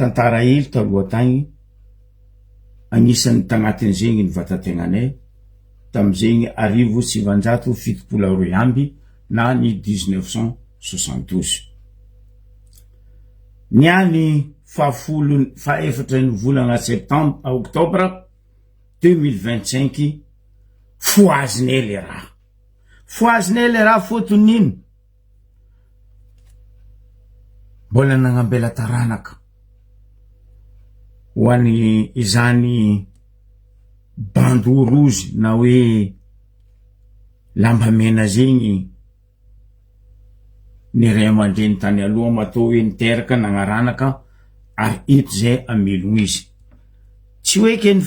tantara hely taloha tagny agnisan'ny tagnatiny zegny ny vatategnanay tam'zegny 1972 amby na ny 1972 niany faefatra ny volana octobre 2025 foazinay le raha foton'ino mbola nagnambela taranaka ho an'ny izany bandeau rouge na hoe lamba mena zegny ny ray aman-dreny tany aloha matao hoe niteraka nagnaranaka ary eto zay amelogno izy tsy hoe ke ny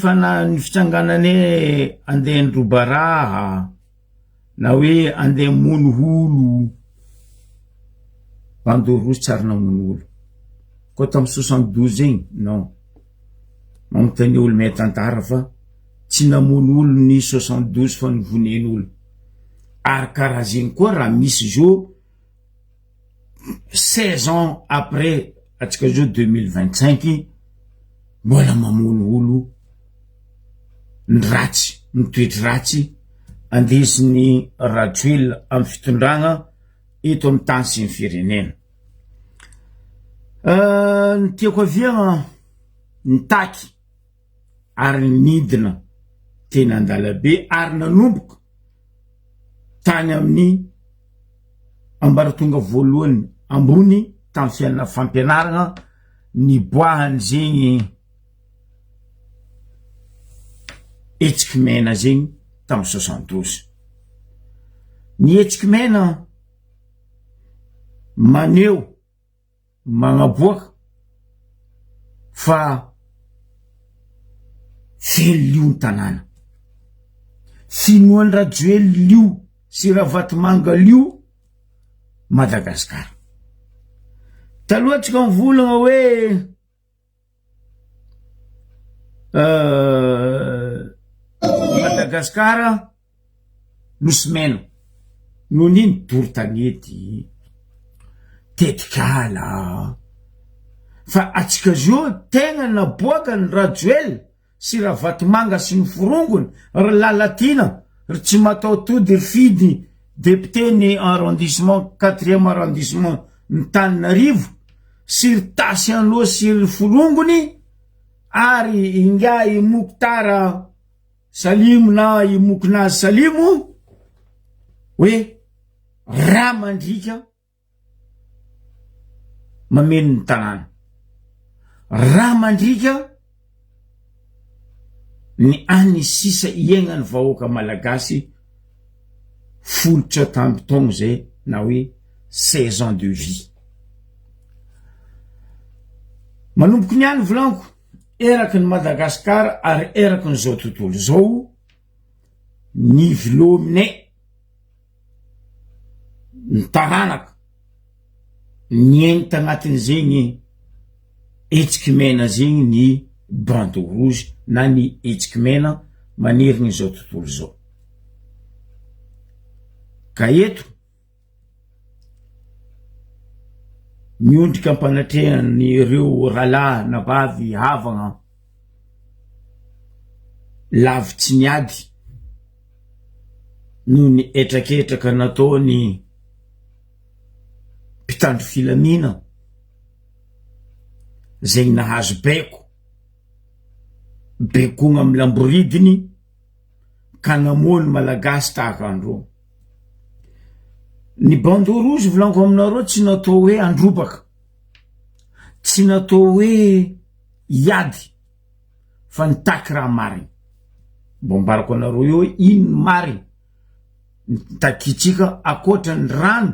fitsangananay andeha ndrobaraha na hoe andeha mono olo bandeau rouge tsary namono olo koa tamy 72 zegny non magnotany olo may tantara fa tsy namono olo ny 72 fa nivonen'olo ary karaha zegny koa raha misy zo 16 ans après atsika zo 2025 mbola mamono olo ny ratsy mitoetry ratsy andesiny rajoel amy fitondragna eto amy tany sy ny firenena ny tiako aviagna ny taky ary nidina tena andalabe ary nanomboka tany amin'ny ambaratonga voalohany ambony tamy fianna fampianaragna ny boahany zegny etsiky mena zegny tamy 72 ny etsiky mena maneo magnaboaka fa felio ny tanàna finoany rajoely lio sy ravatomanga lio Madagasikara taloha tsika mivolagna hoe Madagasikara nosy mena noho niny dorotanety tetikala fa atsika zo tegna naboaka ny rajoel sy ravatomanga sy ny forongony ry lalatina ry tsy matao tody ry fidy député ny arrondissement 4e arrondissement ny Tananarivo sy ry tasy anloha sy ry forongony ary inga i Mokhtara Salimo na i Moknazy Salimo hoe raha mandrika mameno ny tanàna raha mandrika ny any sisa iaignany vahoaka malagasy folotra tamby taogno zay na hoe 16 ans de vie manomboky niany volanko eraky ny Madagasikara ary eraky ny zao tontolo zao ny vilominay ny taranaka ny aigny tagnatiny zegny etsiky mena zegny ny bandeau rouge na ny etsiky mena manerigny zao tontolo zao ka eto miondrika ampanatrehan'ny ireo ralahy na vavy havagna lavitsy niady noho ny etraketraka nataony mpitandro filamina zegny nahazo bekogna amy lamboridiny ka namony malagasy tahaka andro ny bandeau rouge volanko aminareo tsy natao hoe androbaka tsy natao hoe iady fa nitaky raha mariny mbombarako anareo io hoe ino mariny nitakitsika akoatra ny rano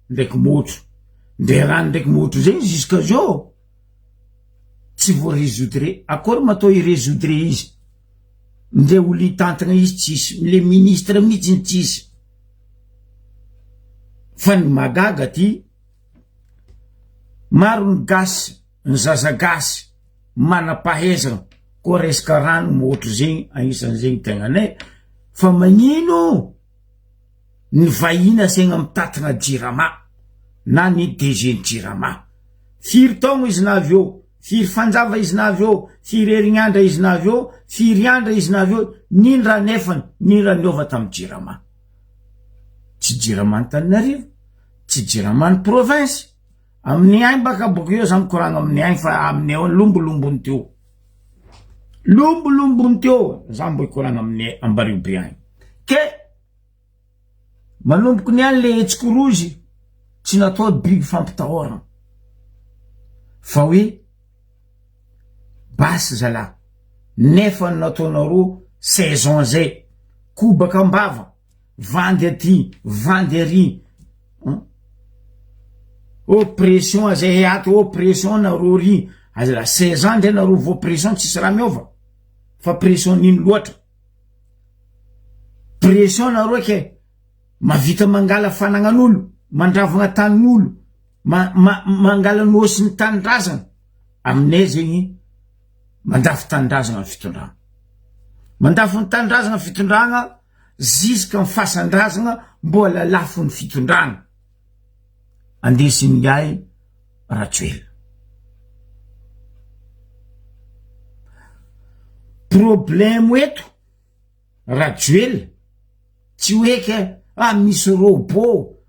ndraiky motro ndre rano ndraiky motro zegny jusqu'à zao tsy voaresoudre akory matao iresoudre izy ndre olo hitantagna izy tsisy le ministre mihitsy ny tsisy fa ny magaga ty maro ny gasy ny zaza gasy manapahezana koa resaka rano motro zegny agnisan'zegny tegnanay fa magnino ny vahina segna mitatagna jirama na ny DG ny jirama firy taogno izy na avy eo firy fanjava izy navyo, firy herignandra izy navyo, firy andra izy navyo, nindra nefany, nindra niova tamy Jirama. Tsy Jirama Antananarivo, tsy Jirama ny province. Amin'ny ainy baka boko eo zany koragna amin'ny ainy fa amin'ny eo lombolombony teo. Lombolombony teo, zany mbo koragna amin'ny Ambaribe ainy. Ke manomboko ny any le etsikorozy, tsy natao biby fampitahorana. Fa hoe basy zala, nefa nataonareo saison zay, kobaka ambava, vandy aty, vandy ary, oppression zay aty, oppression nareo ry, azala 16 ans ndray nareo vo pression tsisy raha miova, fa pression nino loatra. Pression nareo ke mavita mangala fanagnan'olo, mandravagna tanin'olo, mangala ny osin'ny tanindrazana. Aminay zegny mandafy tanindrazana ny fitondragna. Mandafy ny tanindrazana ny fitondragna, ziska ny fasandrazana, mbola lafo ny fitondragna. Andesin'ny ay Rajoel. Problème eto, Rajoel, tsy hoe misy robot,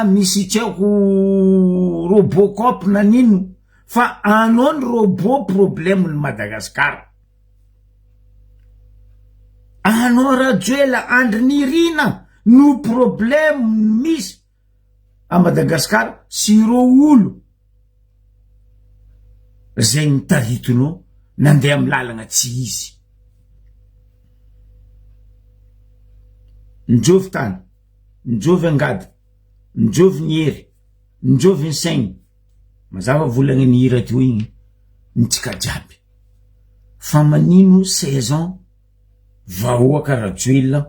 misy tiako Robocop na nino, fa anao ny robot problème ny Madagasikara. Anao Rajoel andry nirina no problème misy a Madagasikara sy ro olo zay nitaritinao nandeha amy lalagna tsy izy. Njovy tany, njovy angady, njovy ny hery, njovy ny saigny. Mazava volagna ny hira teo igny nitsika jiaby. Fa manino saison vahoaka Rajoel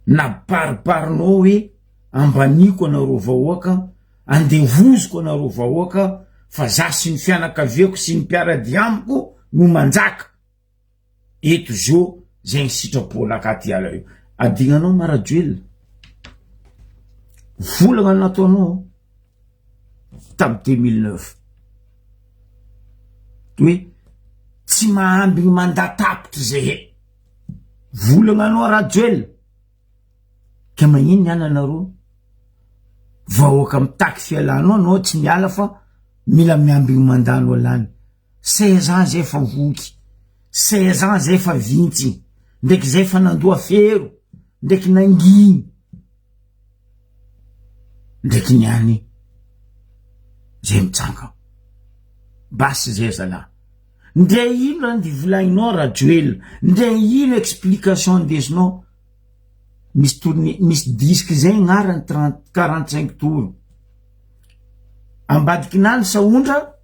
na pariparinao hoe ambaniko anareo vahoaka, andevoziko anareo vahoaka, fa za sy ny fianakaviako sy ny mpiaradiamiko no manjaka. Eto zio zay ny sitrapolaka aty ala io. Adignanao ma Rajoel, volagna nataonao tamy 2009 hoe tsy mahamby mandatapitra zay volagna anao Rajoel. Ka magnino niala nareo vahoaka mitaky fialanao, anao tsy miala fa mila miamby mandano alany. 16 ans zay fa voky, 16 ans zay fa vintsy, ndraiky zay fa nandoa fero, ndraiky nanginy, ndraiky niany zay mitsanga. Basy zay zala. Ndre ino raha ndivolagninao Rajoel, ndre ino explication ndesinao. Misy disque zay gnarany 45 tour. Ambadikinany saondra,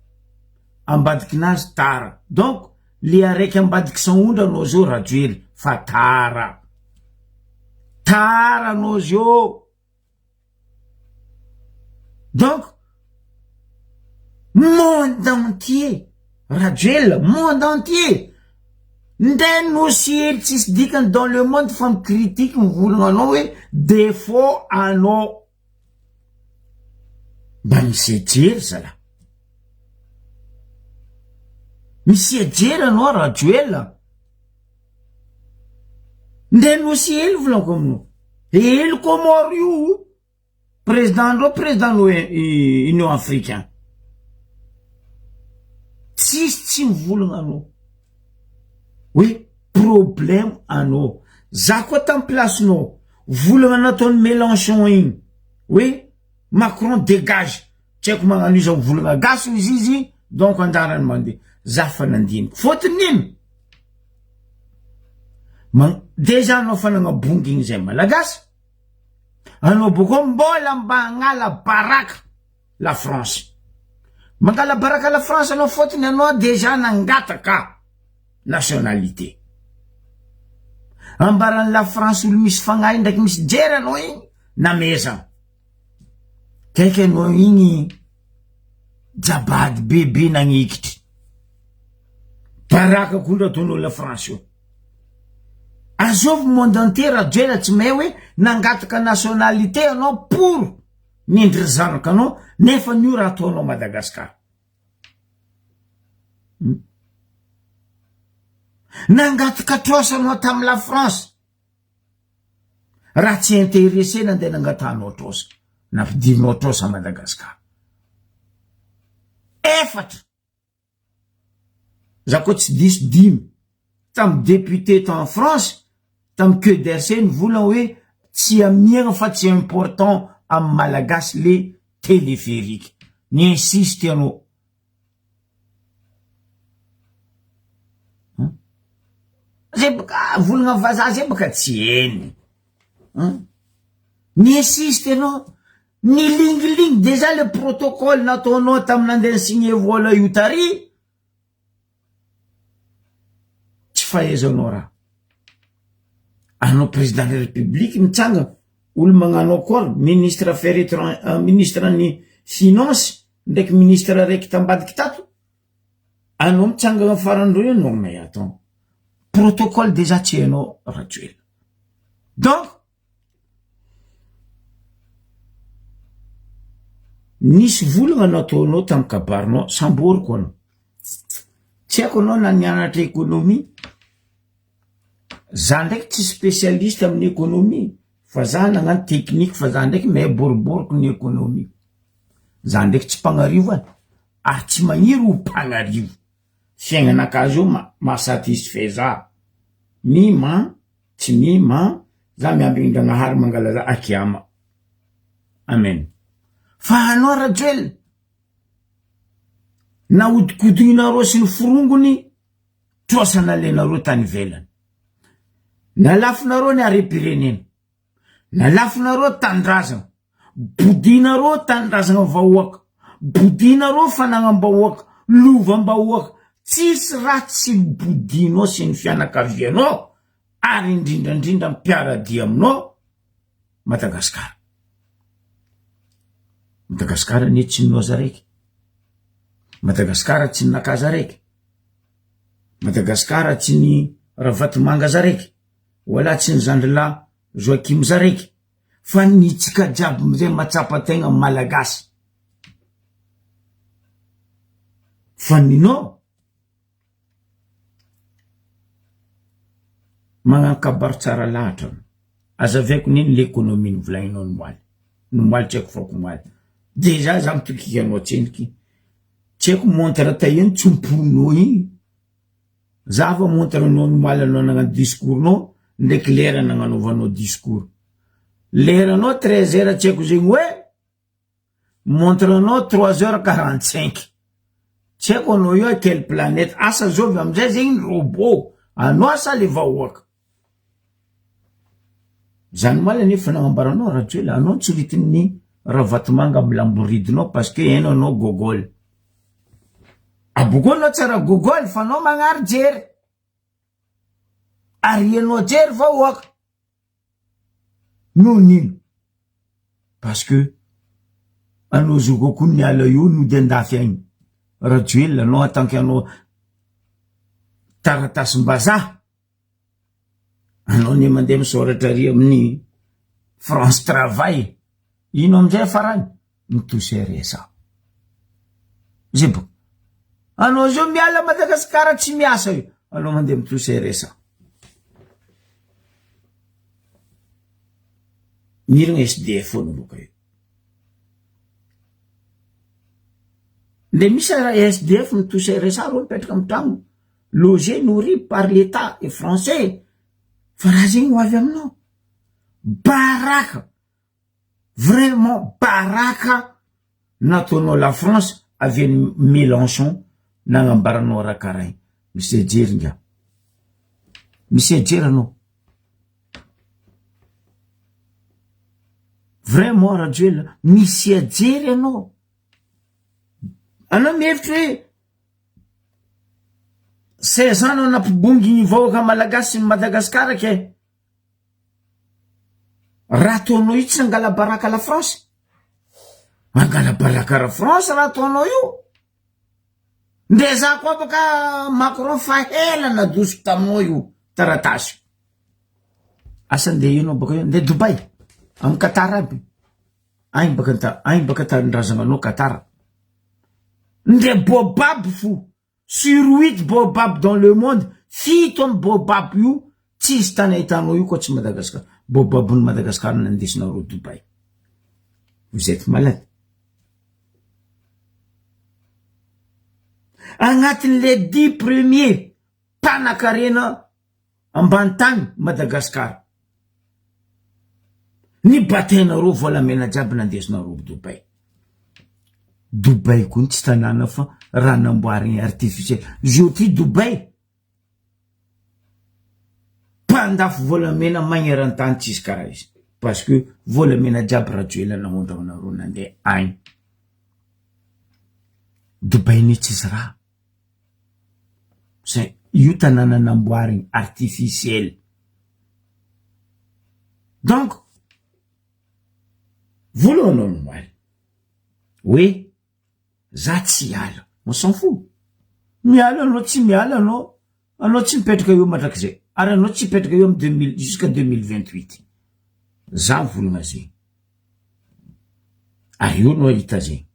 ambadikinany tara. Donc le araiky ambadiky saondra anao zao Rajoel, fa tara. Tara anao zio. Donc monde entier, Rajoel, monde entier, ndre nosy hely tsisy dikany dans le monde fa micritique mivolagna anao hoe défaut anao. Mba misy ejery zala. Misy ejery anao Rajoel. Ndre nosy hely volagna aminao. Hely Comore io, président no Union Africain. Tsisy tsy mivolagna anao. Oui, problème anao. Za koa tamy placenao, volagna nataony Mélenchon igny. Oui, Macron dégage. Tsy haiko magnano izy volagna gasy izy, donc andarany mandeha. Za fa nandiniko. Fotony ino? Déjà anao fa nagnabongy igny zay malagasy. Anao boko mbola mba angala baraka la France. Mangala baraka la France anao fotony anao déjà nangataka nationalité. Ambaran la France olo misy fagnahy ndraiky misy jery anao igny nameza. Kaiky anao igny jabady bebe nagnekitry. Baraka kondra ataonao la France io. Azovy monde entier Rajoel tsy mahay hoe nangataka nationalité anao pour nindry zanaka anao nefa nio raha ataonao Madagasikara. Nangatikatrosanao tamy la France. Raha tsy intéressé nandeha nangatanao trosa. Napidirinao trosa à Madagascar. Efatra. Za koa tsy diso dimy. Tamy député en France, tamy queue d'RC nivolagna hoe tsy amiagna fa tsy important amy malagasy le téléphérique. Ni insiste ianao. Zay baka volagna vazaha zay baka tsy eny. Ni insiste ianao. Ni lingilingy déjà le protocole nataonao tamy nandeha signé vola io tary. Tsy fahaizanao raha. Anao président de la République mitsanga olo magnano akory ministre affaires étrangères, ministre ny finance ndraiky ministre raiky tambadiky tato. Anao mitsanga farandreo non mais attends. Protocole déjà tsy hainao Rajoelina. Donc nisy volagna nataonao tamy kabarinao samboriko anao. Tsy haiko anao na nianatra économie. Za ndraiky tsy spécialiste amin'ny économie, fa za nagnano technique, fa za ndraiky mahay boriboriko ny économie. Za ndraiky tsy mpagnarivo any, ary tsy magniry ho mpagnarivo. Fiaignanakazy io masatisfait za. Mima, tsy mima, za miambin-Dragnahary mangalaza akiama. Amen. Fa anao Rajoelina, nahodikodignareo sy ny forongony, trosa nalenareo tany ivelany. Nalafinareo ny are-pirenena. Nalafinareo tandrazana. Bodinareo tandrazana vahoaka. Bodinareo fanagnam-bahoaka. Lovam-bahoaka. Tsisy ratsy bodinao sy ny fianakavianao. Ary indrindrandrindra mpiaradia aminao. Madagasikara. Madagasikara ny tsy ninao zaraiky. Madagasikara tsy ninaka zaraiky. Madagasikara tsy ny Ravatomanga zaraiky. Wala tsy ny Zandrila Joakim zaraiky. Fa nitsika jiaby mizay matsapa-tegna malagasy. Fa ninao magnano kabaro tsara lahatra. Azavaiko nini l'économie novolagninao nomboaly. Nomboaly tsy haiko fako moaly. Déjà za mitokika anao tseniky. Tsy haiko montre taino tsomponao igny. Za va montre anao nomboaly anao nagnano discours nao. Ndraiky lera nagnanovanao discours. Leranao 13h tsy haiko zegny hoe. Montrenao 3h45. Tsy haiko anao io à quelle planète. Asa zovy amizay zegny robot. Anao asa le vahoaka. Zany mala nefa nagnambaranao Rajoelina. Anao tsoritin'ny Ravatomanga amy lamboridinao parce que hainao anao gogol. Abogonao tsara gogol fa anao magnary jery. Ary anao jery vahoaka. No nino. Parce que anao zogoko ny ala io no de andafy agny. Rajoelina anao atanky anao taratasim-bazaha. Anao ne mandeha misoratra ary amin'ny France Travail. Ino amizay farany? Mitosy RSA. Zay bo. Anao zao miala Madagasikara tsy miasa io. Anao mandeha mitosy RSA. Miragna SDF foana loka io. Le misy SDF mitosy RSA ro mipetraka amy tragno. Logé, nourri par l'État et français. Fa raha zegny ho avy aminao. Baraka. Vraiment baraka nataonao la France avy any Mélenchon nagnambaranao raha karaha. Misy jery nga. Misy jery anao. Vraiment Rajoelina, misy jery anao. Anao mihevitra hoe 16 ans anao nampibongy ny vahoaka malagasy sy Madagasikara ke raha ataonao io tsy nangala baraka la France. Mangala baraka la France raha ataonao io. Nde za koa baka Macron fa hela nadosiko taminao io taratasy. Asa nde ino baka io? Nde Dubai amy Qatar aby. Ainy baka tanindrazana anao Qatar. Nde Bobab fo sur 8 baobab dans le monde, fito amy baobab io, tsisy tany ahitanao io koa tsy Madagascar. Baobab'ny Madagascar nandesinao ro Dubaï. Vous êtes malade. Agnatin'le 10 premiers mpanakarena ambany tany Madagascar. Ny batainareo volamena jiaby nandesinareo Dubaï. Dubaï koa tsy tanàna fa raha namboarigny artificiel. Zio ty Dubaï mpandafo volamena magneran-tany tsisy karaha izy. Parce que volamena jiaby rajoela namondraonareo nandeha agny. Dubaï ny tsisy raha. Io tanàna namboarigny artificiel. Donc volanao nomary. Oui, za tsy ala. On s'en fout. Miala anao tsy miala anao tsy mipetraka eo mandrakizay. Ary anao tsy mipetraka eo amy 2000 jusqu'à 2028. Za volagna zegny. Ary io anao hita zegny.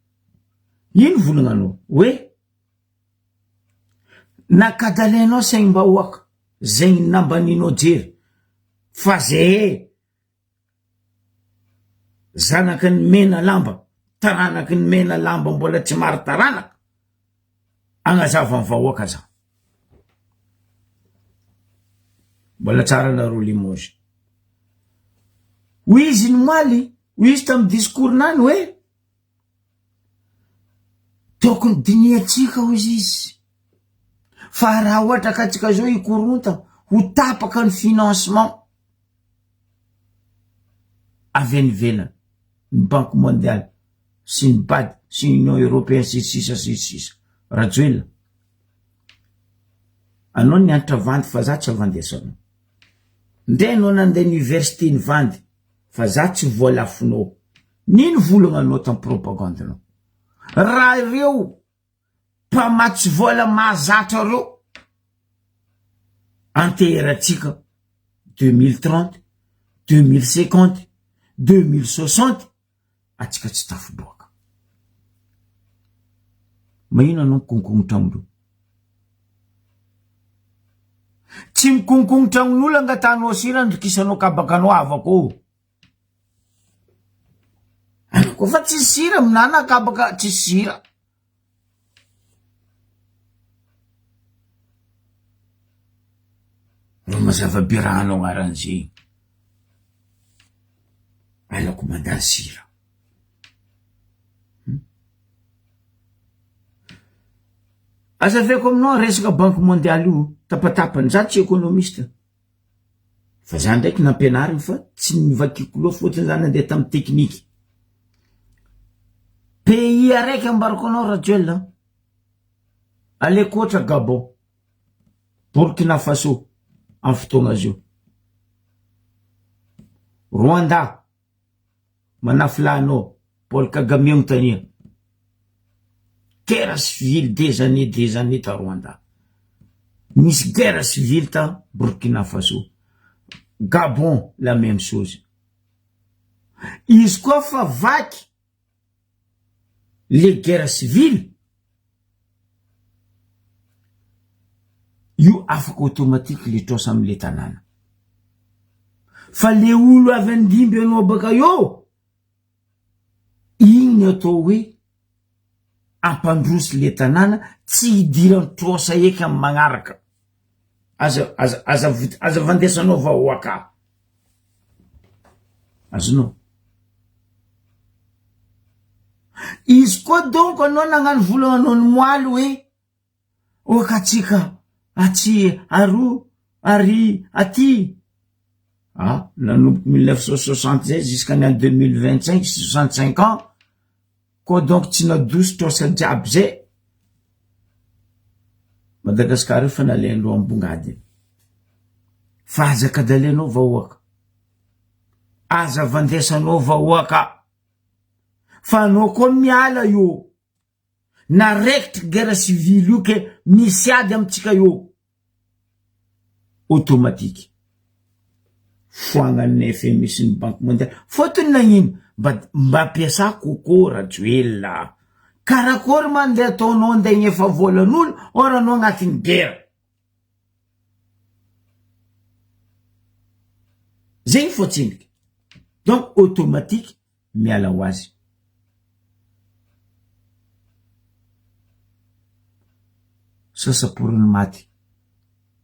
Ino volagnanao? Oui. Nakadalenao saigny mba hoaka. Zegny nambaninao jery. Fa zay zanaky ny mena lamba, taranaky ny mena lamba mbola tsy maro taranaka. Agnazava ny vahoaka za. Mbola tsara nareo Limoges. Oui, izy nomaly, oui, izy tamy discours nany hoe tokony diniatsika hozy izy. Fa raha ohatra ka tsika zao ikoronta ho tapaka ny financement avy any ivelany, ny Banque mondiale, sy ny BAD, sy ny Union européenne, sisa. Rajoela. Anao nianatra vandy fa za tsy avandesanao. Ndre anao nandeha université ny vandy fa za tsy voalafinao. Nino volagnanao tamy propagandinao? Raha ireo mpamatsy vola mahazatra reo anteheratsika 2030, 2050, 2060 atsika tsy tafiboaka. Maino anao mikonkomotra amindreo? Tsy mikonkomotra amin'olo angatanao sira ndokisanao kabakanao avako. Anako fa tsy sira minana kabaka tsy sira. Mazava-be raha anao agnaran'izay. Alako mandany sira. Azaveko aminao resaka Banque mondiale io tapatapany, za tsy économiste. Fa za ndraiky nampianariny fa tsy nivakiko loha fotony za nandeha tamy tekniky. Pays araiky ambarako anao Rajoel. Aleko ohatra Gabon, Burkina Faso amy fotoagna zio, Rwanda manafilanao Paul Kagame agnontania. Guerre civile des années ta Rwanda. Misy guerre civile ta Burkina Faso. Gabon la même chose. Izy koa fa vaky les guerres civiles, io afaka automatique le trosa amile tanàna. Fa le olo avy andimby anao baka io, igny atao hoe ampandrosy le tanàna, tsy idirany trosa eky amy magnaraka. Aza vandesanao vahoaka. Azonao. Izy koa donc anao nagnano volagnanao ny moaly hoe okatsika aty aro ary aty. Nanomboky 1960 zay jusqu'à 2025, 65 ans. Koa donc tsy nadoso trosa jiaby zay. Madagascar fa naleandreo ambongady. Fa aza kadalenao vahoaka. Aza vandesanao vahoaka. Fa anao koa miala io. Na rekitry guerre civile io ke misy ady amitsika io. Automatique. Foagnan'ny FMI sy ny Banque mondiale. Fotony nagnino? Mba piasa koko Rajoel. karakory mandeha ataonao andeha gnefa volan'olo or anao agnatin'ny gera. Zegny fotsiniky. Donc automatique miala ho azy. Sasaporiny maty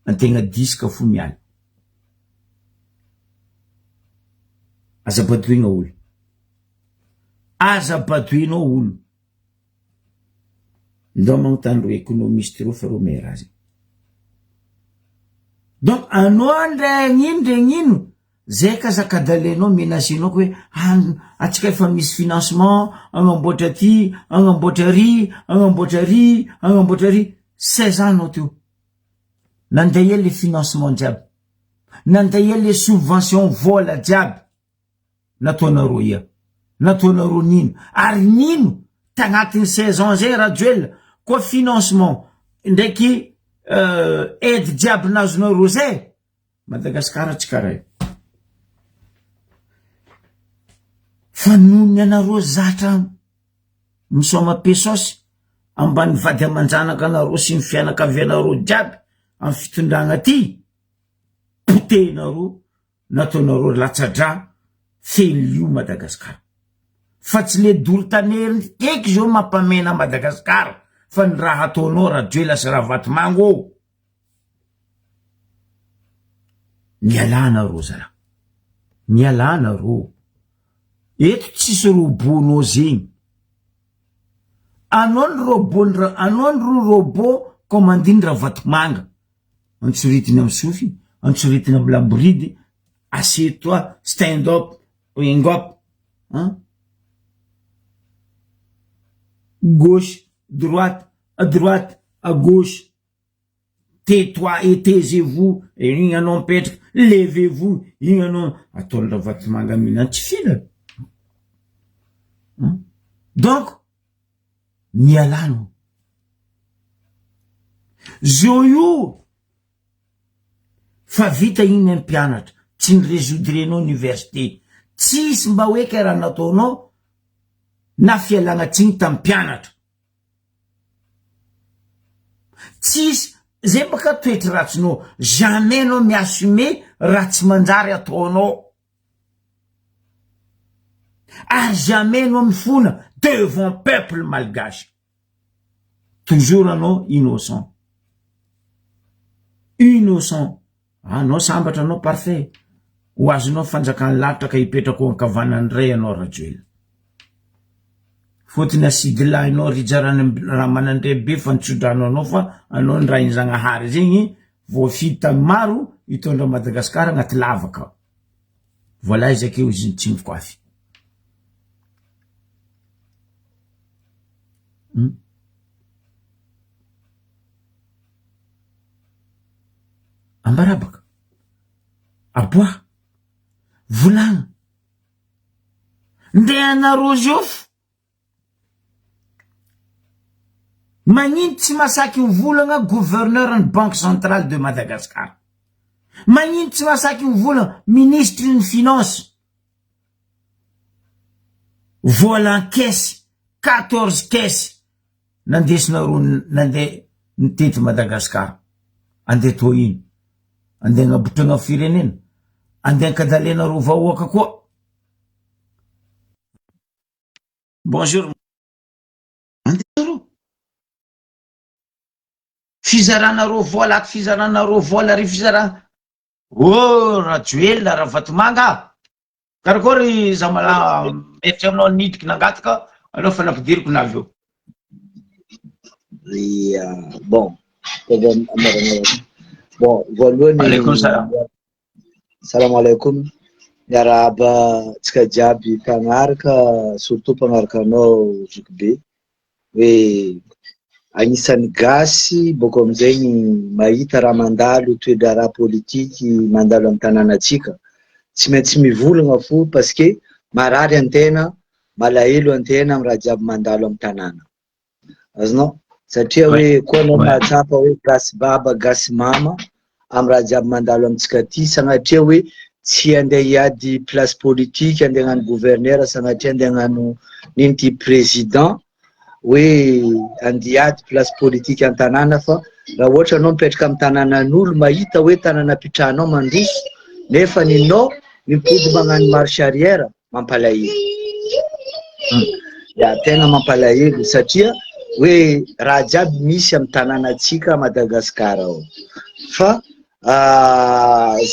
antegna disika fo miala. Aza badoigna olo. Aza badoinao olo. Ndao magnontany ro économiste ro fa ro mera azy. Donc anao andray gn'ino zay ka zakadalenao menasinao hoe atsika efa misy financement agnamboatra ty agnamboatra ry 16 ans anao teo nandeha les financement jiaby nandeha les subvention vola jiaby nataonareo ia nataonareo nino ary nino tagnatin'ny 16 ans zay Rajoel koa financement ndraiky aide jiaby nazonareo zay Madagasikara tsy karaha io. Fa nony anareo zatra misoma pesosy ambany vady amanjanaka anareo sy ny fianakavianareo jiaby amin'ny fitondragna ty potehinareo nataonareo latsadra felio Madagasikara. Fa tsy le dolo-tanery eky zao mampamena Madagasikara fa ny raha ataonao Rajoela sy raha Vatomango. Mialana zara. Mialana ro. Eto tsisy robonao zegny. Anao ny robot commandine raha Vatomanga. Antsoritiny amin'ny sofy, antsoritiny amin'ny lamboride, assieds-toi, stand up, wing up. Gauche, droite, à gauche. Tais-toi et taisez-vous. Et igny anao mipetraka, levez-vous. Igny anao ataon'ny raha Vatomanga mihina tsy fila. Donc, mialano. Zao io fa vita igny ny mpianatra, tsy ny résoudrenao université. Tsisy mba hoe ka raha nataonao na fialagnatsiny tamin'ny mpianatra. Tsisy zay baka toetry ratsinao, jamais anao miassumer ratsy manjary ataonao. À jamais anao mifona devant peuple malgache. Toujours anao innocent. Innocent. Anao sambatra anao parfait. Ho azonao fanjakany lavitra ka hipetrako ankavanany ray anao Rajoela. Fotony asidilahinao rijarany raha manandre be fa nitsodranao anao fa anao ny raha inzagnahary zegny voafidy tamy maro hitondra Madagasikara agnaty lavaka. Voilà izakeo izy nitsimiko afy. Ambarabaka. Aboa. Volagna. Ndeha anareo ziofo. Magnino tsy masaky mivolagna gouverneur ny Banque Centrale de Madagascar. Magnino tsy masaky mivolagna ministre ny finance. Vola en-caisse 14 caisse. Nandesinareo nandeha nitety Madagascar. Andeha to ino. Andeha agnabotragna firenena. Andeha ankadalenareo vahoaka koa. Bonjour. Andeha fizaranareo vola ak fizaranareo vola ry fizarana. Oh, Rajoela raha Vatomanga. Karakory zamala metry aminao nidriky nangataka anao fa nampidiriko navy eo. Bon, bon, voalohany alaikum salam. Salam alaikum. Miarahaba tsika jiaby mpanaraka, surtout mpanaraka anao Zokibe. Hoe agnisan'ny gasy boko amizegny mahita raha mandalo toedra raha politiky mandalo amin'ny tanànatsika. Tsy maintsy mivolagna fo parce que marary antena, malahelo antena amin'ny raha jiaby mandalo amin'ny tanàna. Azonao? Satria hoe koa anao mahatsapa hoe gasy baba, gasy mama amin'ny raha jiaby mandalo amitsika ty, sagnatria hoe tsy andeha hiady place politique, andeha hagnano gouverneur, sagnatria andeha hagnano nino ty président. hoe andiady place politique an-tanàna fa raha ohatra anao mipetraka amin'ny tanànan'olo mahita hoe tanàna pitranao mandroso nefa ninao mipody magnano marche arrière mampalahelo. Ya tena mampalahelo satria hoe raha jiaby misy amin'ny tanànatsika Madagasikara ao fa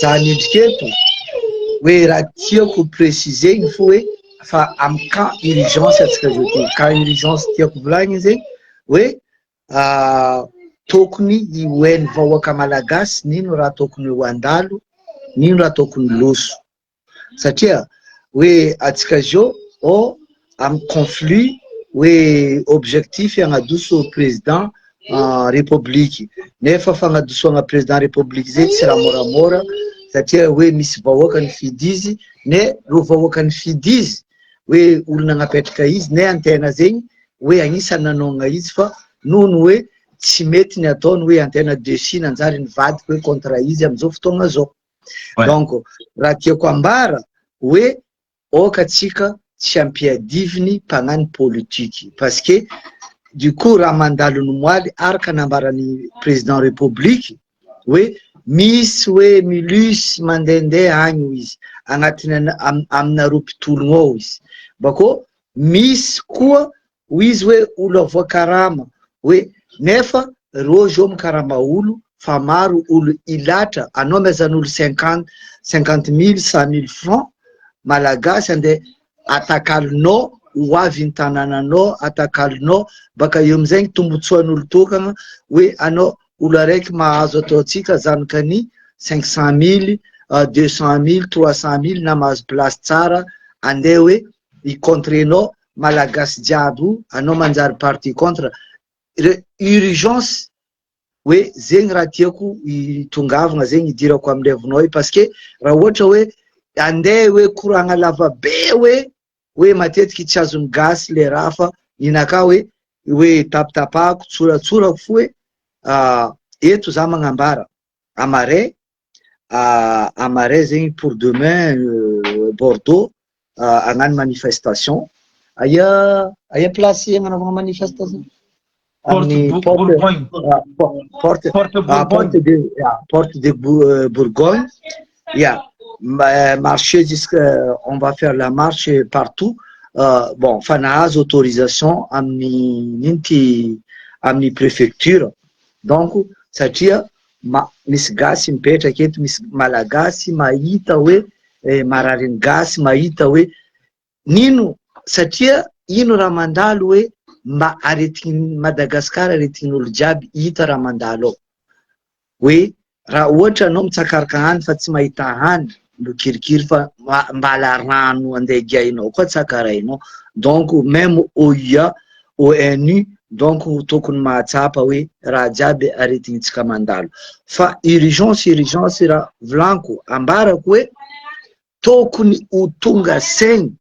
zany endriketo hoe raha tiako préciser fo hoe fa amin'ny cas urgence atsika zao ty cas urgence tiako volagny zegny hoe tokony ioeny vahoaka malagasy nino raha tokony ho andalo, nino raha tokony loso satria hoe atsika zao amin'ny conflit hoe objectif hagnadoso président république nefa fagnadosoana président république zay tsy raha moramora satria hoe misy vahoaka ny fidy izy ne ro vahoaka ny fidy izy hoe olona agnapetraka izy ne antena zegny hoe agnisany nanonga izy fa nono hoe tsy mety ny ataony hoe antena dessus nanjary nivadika hoe contre izy amizao fotoagna zao. Donc raha tiako ambara hoe oka tsika tsy ampiadiviny mpagnano politiky parce que du coup raha mandalo ny moaly araka nambarany président république hoe misy hoe milice mandehandeha agny izy agnatiny amina roapitologna ao izy bako misy koa izy hoe olo avoakarama hoe nefa ro zao mikarama olo fa maro olo ilatra anao mezan'olo 50 000 100 000 francs malagasy ande atakalonao ho avy ny tanànanao atakalonao baka eo amizay tombotsoan'olo tokana hoe anao olo araiky mahazo ataotsika zanakany 500 000 200 000 300 000 na mahazo place tsara andeha hoe i-contrenao malagasy jiaby anao manjary parti contre urgence hoe zegny raha tiako itongavana zegny idirako amlevinao parce que raha ohatra hoe andeha hoe koragna lava be hoe matetiky tsy azony gasy le raha fa inaka hoe tapitapahako tsoratsorako fo hoe eto za magnambara amaray zegny pour demain Bordeaux agnano manifestation aya place agnanaovana manifestation porte de Bourgogne. Yeah. Marcher jusqu'à on va faire la marche partout. Bon, fanahazo autorisation amin'ny préfecture. Donc satria misy gasy mipetraka eto misy malagasy mahita hoe marariny gasy mahita hoe nino satria ino raha mandalo hoe mba aretigny Madagasikara aretin'olo jiaby hita raha mandalo ao hoe raha ohatra anao mitsakaraka hany fa tsy mahita hany mbo kirikiri fa mbala rano andeha giainao koa tsakarainao donc même OUA ONU donc tokony mahatsapa hoe raha jiaby aretintsika mandalo fa urgence raha volanko ambarako hoe tokony ho tonga saigny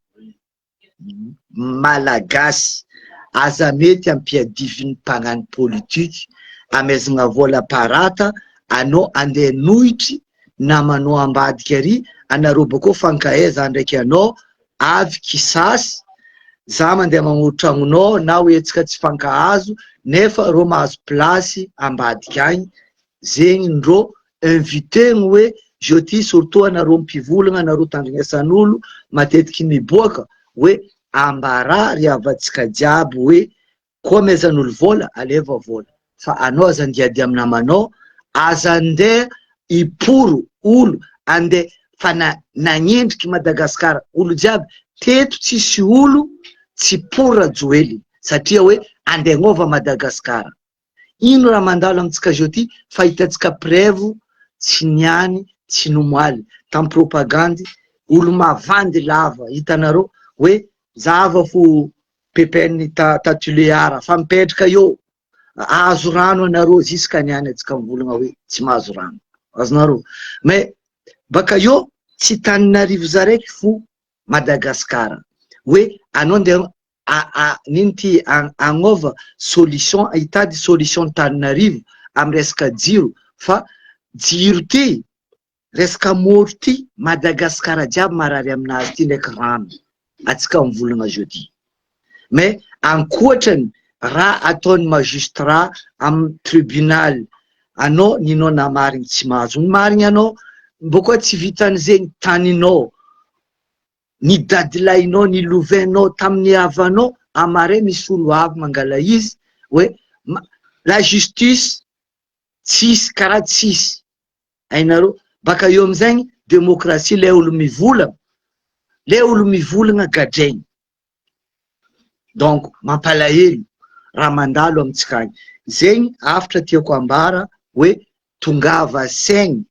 malagasy aza mety ampiadiviny mpagnano politiky amezagna vola parata anao andeha nohitry namanao ambadika ary anareo bako fankaheza ndraiky anao avy kisasy za mandeha magnotragnonao na hoe tsika tsy fankahazo nefa ro mahazo place ambadika agny zegny ndro inviteny hoe jeudi surtout anareo mpivolagna anareo tandrignesan'olo matetiky miboaka hoe ambara ry avatsika jiaby hoe koa mezan'olo vola aleva vola fa anao aza andiady amin'ny namanao aza andeha iporo olo andeha fa nagnendriky Madagasikara olo jiaby teto tsisy olo tsy pora joely satria hoe andeha agnova Madagasikara ino raha mandalo amitsika jeudi fa hitatsika preuve tsy niany tsy nomoaly tam propagande olo mavandy lava hitanareo hoe zava fo pepeny tatuleara fa mipetraka eo azo rano anareo ziska niany atsika mivolagna hoe tsy mahazo rano azonareo mais baka eo tsy taninarivo zaraiky fo Madagasikara hoe anao ndeha nino ty agnova solution hitady solution taninarivo amy resaka jiro fa jiro ty resaka moro ty Madagasikara jiaby marary aminazy ty ndraiky rano atsika mivolagna jeudi mais ankoatrany raha ataony magistrat amin'ny tribunal anao ninao na marigny tsy mahazo ny marigny anao mbo koa tsy vitan'izegny taninao ny dadilahinao ny lovainao tamin'ny havanao amare misy olo avy mangala izy hoe la justice tsisy karaha tsisy hainareo baka eo amizay demokrasia le olo mivolagna gadraigny donc mampalahelo raha mandalo amitsika agny zegny afatra tiako ambara hoe tongava saigny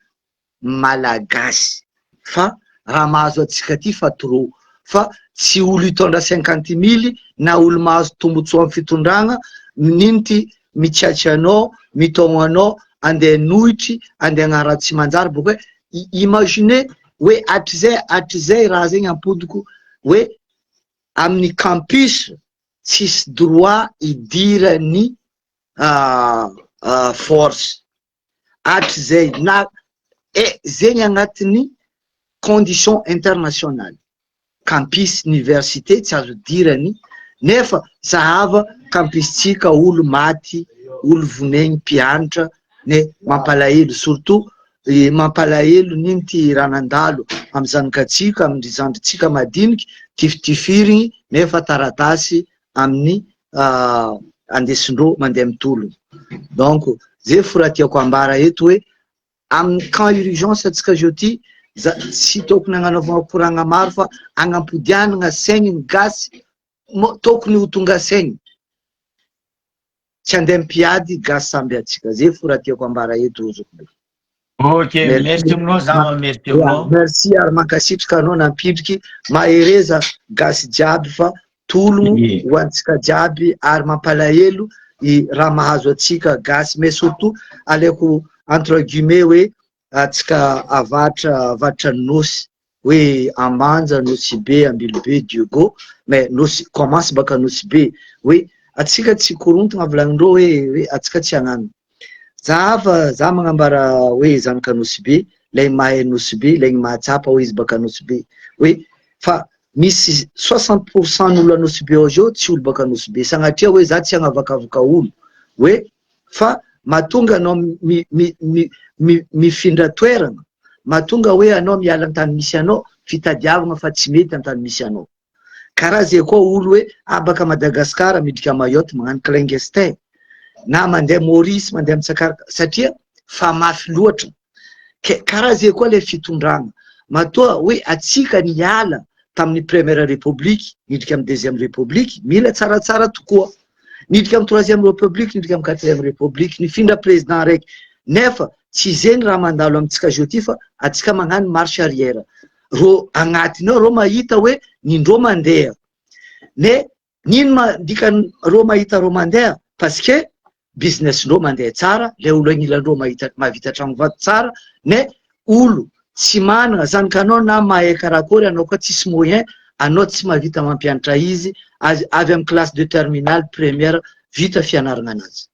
malagasy fa raha mahazo atsika ty fa trop fa tsy olo hitondra 50 000 na olo mahazo tombotsoa amin'ny fitondragna nino ty mitsiatsy anao mitogno anao andeha nohitry andeha agnara tsy manjary boka hoe imagine hoe atrizay raha zegny ampodiko hoe amin'ny campus tsisy droit idirany force atrizay na zegny agnatiny condition internationale campus université tsy azo dirany nefa zahava campus tsika olo maty olo vonegny mpianatra ne mampalahelo surtout mampalahelo niny ty ranandalo amy zanakatsika amy zandritsika madiniky tifitifirigny nefa taratasy amin'ny andesindreo mandeha mitologno donc zay fora tiako ambara eto hoe amin'ny camp urgence atsika zao ty tsy tokony agnanaovana koragna maro fa agnampodianagna saigny gasy tokony ho tonga saigny tsy andeha mpiady gasy samby atsika zay fora tiako ambara eto zokbe. Ok, merci aminao zama, merci aminao. Merci ary mankasitraka anao nampindriky mahereza gasy jiaby fa tologno ho antsika jiaby ary mampalahelo raha mahazo atsika gasy mais surtout aleko entre guillemets hoe atsika avatra nosy hoe Ambanja nosy be Ambilobe Diogo mais nosy commence baka nosy be hoe atsika tsy korontagna avolagnindreo hoe atsika tsy agnano za magnambara hoe zanaka nosy be lay mahay nosy be lay mahatsapa hoe izy baka nosy be hoe fa misy 60% n'olo nosy be ao zao tsy olo baka nosy be sagnatria hoe za tsy agnavakavaka olo hoe fa matonga anao mifindra toerana matonga hoe anao miala antany misy anao fitadiavagna fa tsy mety antany misy anao karaha zay koa olo hoe baka Madagasikara midika Mayotte magnano clandestin na mandeha Maurice mandeha Mitsakara satria fa mafy loatra karaha zay koa le fitondragna matoa hoe atsika niala tamin'ny première république nidika amin'ny deuxième république mila tsaratsara tokoa nidika amin'ny troisième république nidika amin'ny quatrième république nifindra président raiky nefa tsy zegny raha mandalo amitsika zao ty fa atsika magnano marche arrière ro agnatiny ao ro mahita hoe nindro mandeha ne nino dikany ro mahita ro mandeha parce que business ndro mandeha tsara le olo agnilandreo mahavita tragno vato tsara ne olo tsy manana zanakanao na mahay karakory anao koa tsisy moyen anao tsy mahavita mampianatra izy avy amin'ny classe de terminale première vita fianaragna anazy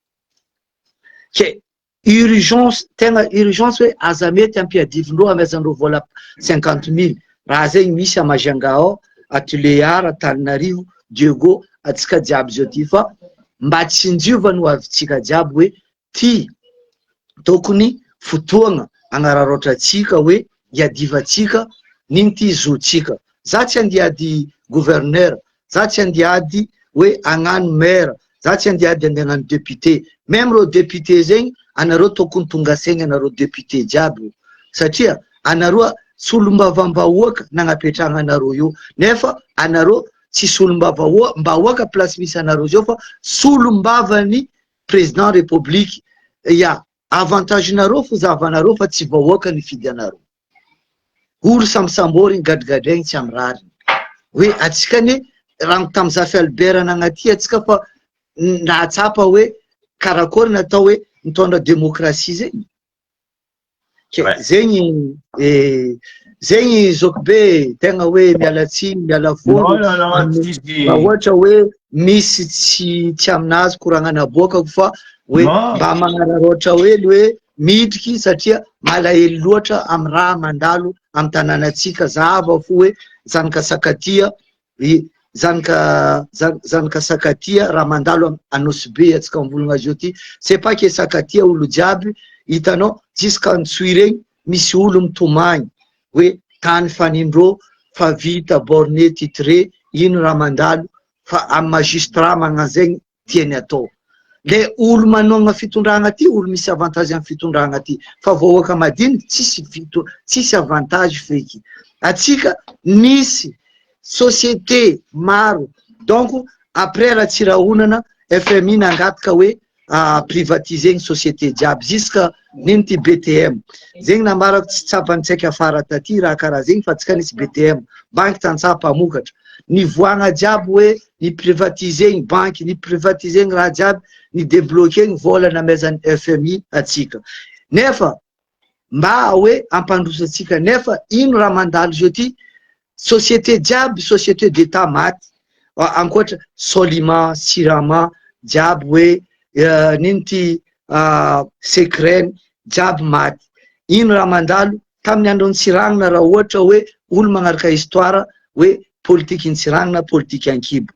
ke urgence tegna urgence hoe aza mety ampiadivindreo amezandreo vola 50 000 raha zegny misy a Majunga ao Atelier Antananarivo Diogo atsika jiaby zao ty fa mba tsy injiova no avitsika jiaby hoe ty tokony fotoagna agnararotra atsika hoe iadivatsika niny ty zotsika za tsy andiady gouverneur za tsy andiady hoe agnano maire za tsy andiady andeha agnano député même ro député zegny anareo tokony tonga saigny anareo député jiaby satria anareo solombavambahoaka nagnapetrahana anareo io nefa anareo tsy solombavahoaka place misy anareo zao fa solombavany président république ya avantage nareo fo zavanareo fa tsy vahoaka ny fidy anareo olo sambosambory gadigadraigny tsy amrariny hoe atsika ne raha tamy Zafy Albert nagnaty atsika fa nahatsapa hoe karakory natao hoe mitondra démocratie zegny zegny zokobe tegna hoe miala tsiny miala fony ohatra hoe misy tsy aminazy koragnana bokako fa hoe mba magnararoatra hoe hoe midriky satria malahelo loatra amy raha mandalo amy tanànatsika zava fo hoe zanaka sakatia zanaka sakatia raha mandalo Anosy-Be atsika mivolagna azy io ty c'est pas que sakatia olo jiaby hitanao jiska Antsoy regny misy olo mitomagny hoe tany fanindrô fa vita borné titré ino raha mandalo fa amy magistrat magnan'zegny tiany atao le olo manogna fitondragna ty olo misy avantage amy fitondragna ty fa vahoaka madiniky tsisy avantage feky atsika misy société maro donc après raha tsy rahonana FMI nangataka hoe privatiser ny société jiaby jusqu'à nino ty BTM zegny nambarako tsy tsapantsaiky afara taty raha karaha zegny fa tsika nisy BTM banque tantsapa amokatra nivoagna jiaby hoe ni privatiser ny banque ni privatiser ny raha jiaby ni débloquer ny vola namezan'ny FMI atsika nefa mba hoe ampandrosatsika nefa ino raha mandalo zio ty société jiaby société d'état maty ankoatra Solima Sirama jiaby hoe nino ty Secrène jiaby maty ino raha mandalo tamin'ny andron'ny Tsiragnina raha ohatra hoe olo magnaraka histoire hoe politique Tsiragnina politique Ankibo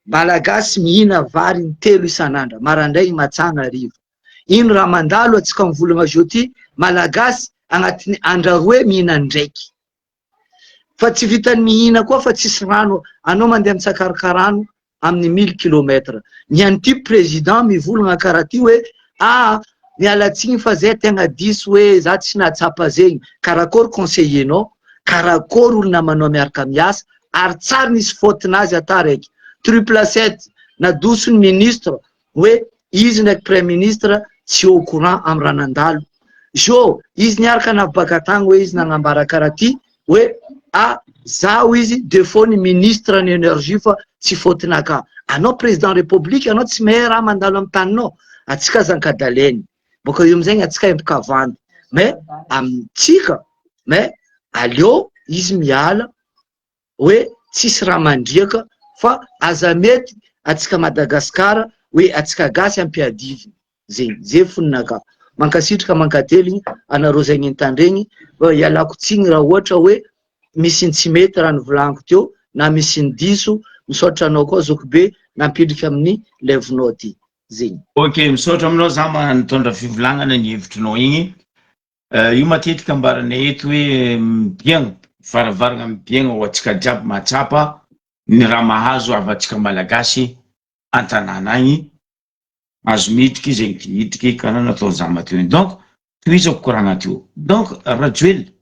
malagasy mihina vary ny 3 isan'andro marandraigny matsagna hariva ino raha mandalo atsika mivolagna azy io ty malagasy agnatin'ny andraroe mihina ndraiky fa tsy vitany mihina koa fa tsisy rano anao mandeha mitsakarakarano amin'ny 1000 km ny anty président mivolagna karaha ty hoe mialatsigny fa zay tegna diso hoe za tsy nahatsapa zegny karakory conseillernao karakory olona manao miaraka miasa ary tsara nisy fautinazy ata raiky 7 nadosony ministre hoe izy ndraiky premier ministre tsy au courant amy raha nandalo jo izy niaraka nabaka tagny hoe izy nagnambara karaha ty hoe zao izy défaut ny ministre ny énergie fa tsy fautinaka anao président république anao tsy mahay raha mandalo amy taninao atsika zankadaleny boka io amizay atsika empikavandy mais amitsika mais aleo izy miala hoe tsisy raha mandriaka fa aza mety atsika Madagasikara hoe atsika gasy ampiadivy zegny zay foninaka mankasitraka mankateligny anareo zegny entandregny ialako tsigny raha ohatra hoe misy tsy mety raha nivolaniko teo na misy diso misaotra anao koa Zokibe nampidrika amin'ny levinao ty zegny ok misaotra aminao za manitondra fivolagnana ny hevitrinao igny io matetika ambaranay eto hoe mibiagna faravaragna mibiagna ho atsika jiaby matsapa ny raha mahazo avy atsika malagasy an-tanàna agny azo midriky zegny ty hidriky kana natao zama teo igny donc toizako koragna teo donc Rajoely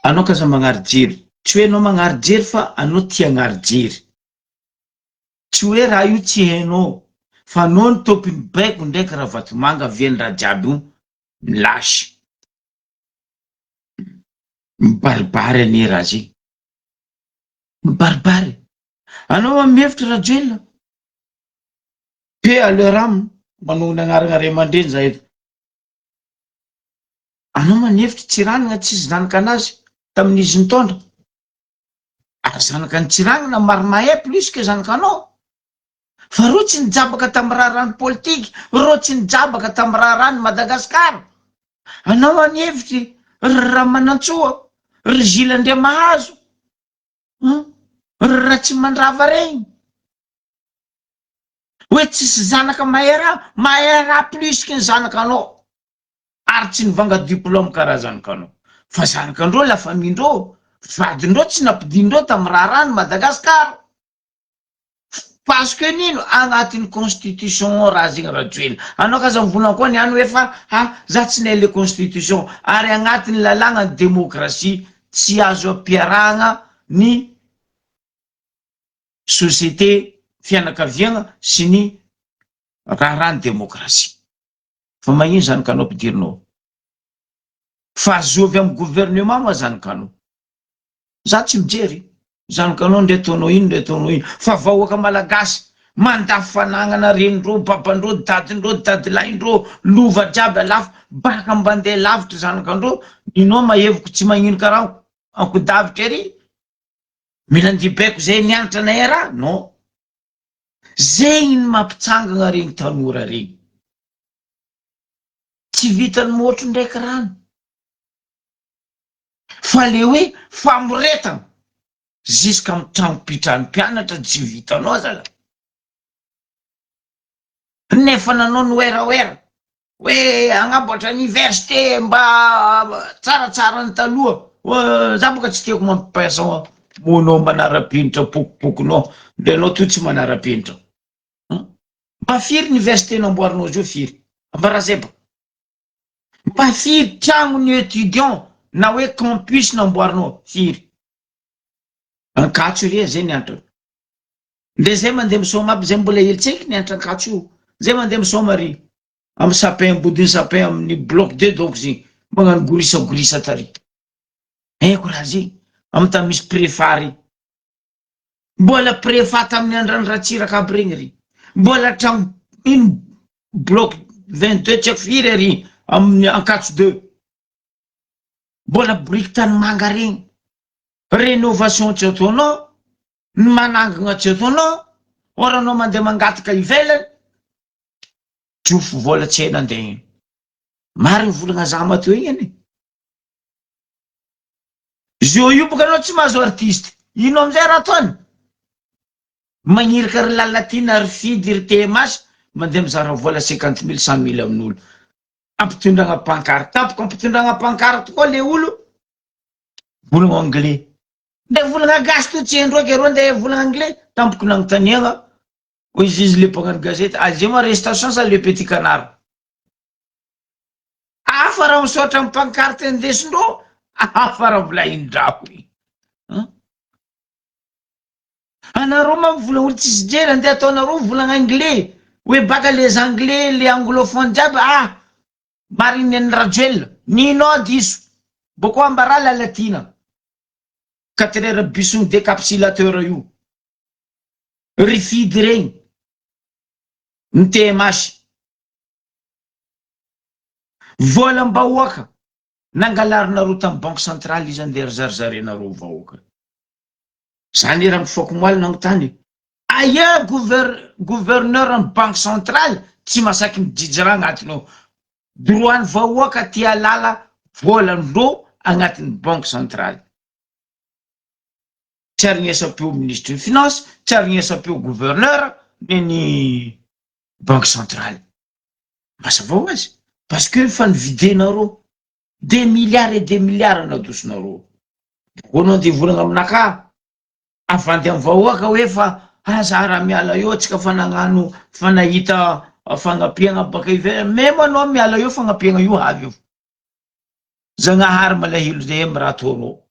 anao kaza magnary jery tsy hoe anao magnary jery fa anao tia agnary jery tsy hoe raha io tsy hainao fa anao ny tompiny baiko ndraiky raha vatomanga viany raha jiaby io milasy mibaribary ane raha zegny mibaribary anao mihevitra Rajoely pe aleur aminy manao ny agnarana ray aman-dreny za eto anao manevitra Tsiranana tsisy zanaka anazy tamin'izy nitondra ary zanaka ny Tsiranana maro mahay plus que zanaka anao fa ro tsy nijabaka tamin'ny raharano politique ro tsy nijabaka tamin'ny raharano Madagasikara anao manevitry Ramanantsoa ry Jules Andriamahazo ry Ratsimandrava regny hoe tsisy zanaka mahay raha plus que ny zanaka anao ary tsy nivanga diplôme karaha zanaka anao fa zanakandreo la famindreo vadindreo tsy nampidindreo tamin'ny raharano Madagasikara parce que nino agnatin'ny constitution raha zegny Rajoely anao kaza mivolagna koa niany hoe fa za tsy nahay le constitution ary agnatin'ny lalàna ny démocratie tsy azo ampiarahagna ny société fianakaviagna sy ny raharano démocratie fa magnino zanakanao ampidirinao fa azo avy amin'ny gouvernement ma zanakanao za tsy mijery zanakanao ndre ataonao ino fa vahoaka malagasy mandafy fanagnana renindreo babandreo dadindreo dadilaindreo lova jiaby alafo baka mbandeha lavitra zanakandreo inao maheviko tsy magnino karaha ankodavitra ery mila andibaiko zay nianatra nay raha non zegny ny mampitsangana regny tanora regny tsy vitany motro ndraiky rano fa le hoe famoretana Ziska amy tragnom-pitran'ny mpianatra tsy vitanao zala. Nefa nanao ny oeraoera hoe agnamboatra université mba tsaratsara ny taloha. Za boka tsy tiako mampiasa monao manara-penitra pokipokinao, de anao to tsy manara-penitra. Mba firy université namboarinao zio firy? Ambarazeba. Mba firy tragno ny étudiant na hoe campus namboarinao firy? Ankatso ria zay ny antony. De zay mandeha misoma aby zay mbola helitseky ny antra ankatso io. Zay mandeha misoma ry amy sapin bodiny sapin amin'ny bloc 2 donc zay magnano gorisa tary. Eko raha zay amy ta misy préfary. Mbola préfa tamin'ny Andrandratsiraka aby regny ry. Mbola tragno ino bloc 22 tsy firy ry amin'ny Ankatso 2. Mbola brique Tanimanga regny. Rénovation tsy ataonao, ny manangana tsy ataonao, oranao mandeha mangataka ivelany, trofo vola tsy hay nandeha iny. Mariny volagna za mateo igny ane. Zio io boka anao tsy mahazo artiste, ino amizay raha ataony? Magnirika ry lalatina ry fidy ry TMH, mandeha mizara vola 50 000 100 000 amin'olo. Ampitondragna pancarte, tampoko ampitondragna pancarte koa le olo, volagna anglais. De volagna gasto tsy endroky ero de volagna anglais, tampoko nagnontaniagna, hoe izy le mpagnano gazety, allez-y ma arrestation sa le petit canard. Afa raha misaotra amy pancarte indesindreo, afa raha volahin-draho. Anareo ma volagna olo tsisy jery andeha ataonareo volagna anglais, hoe baka les anglais, les anglophones jiaby, mariny any Rajoel, ninao diso, boko ambara la latina. 4 heures bus décapsulateur io. Rifidy regny. Ny TMH. Vola mbahoaka. Nangalarinareo tamin'ny banque centrale izy andeha rizarizarenareo vahoaka. Zany raha mifoaka moaly nagnontany. Aia gouverneur ny banque centrale tsy masaky mijijira agnatiny ao. Droany vahoaka ty alala volandreo agnatin'ny banque centrale. Tsy arignesa-peo ministre des finances, tsy arignesa-peo gouverneur, ny banque centrale. Mazava ho azy. Parce que fa nividenareo 2 milliards et 2 milliards nadosonareo. Bonao de volagna aminaka. Avandy amy vahoaka hoe fa za raha miala eo tsika fanagnano fanahita fagnapiagna baka ivelany. Même anao miala eo fagnapiagna io avy io. Zagnahary malahelo zay amy raha ataonao.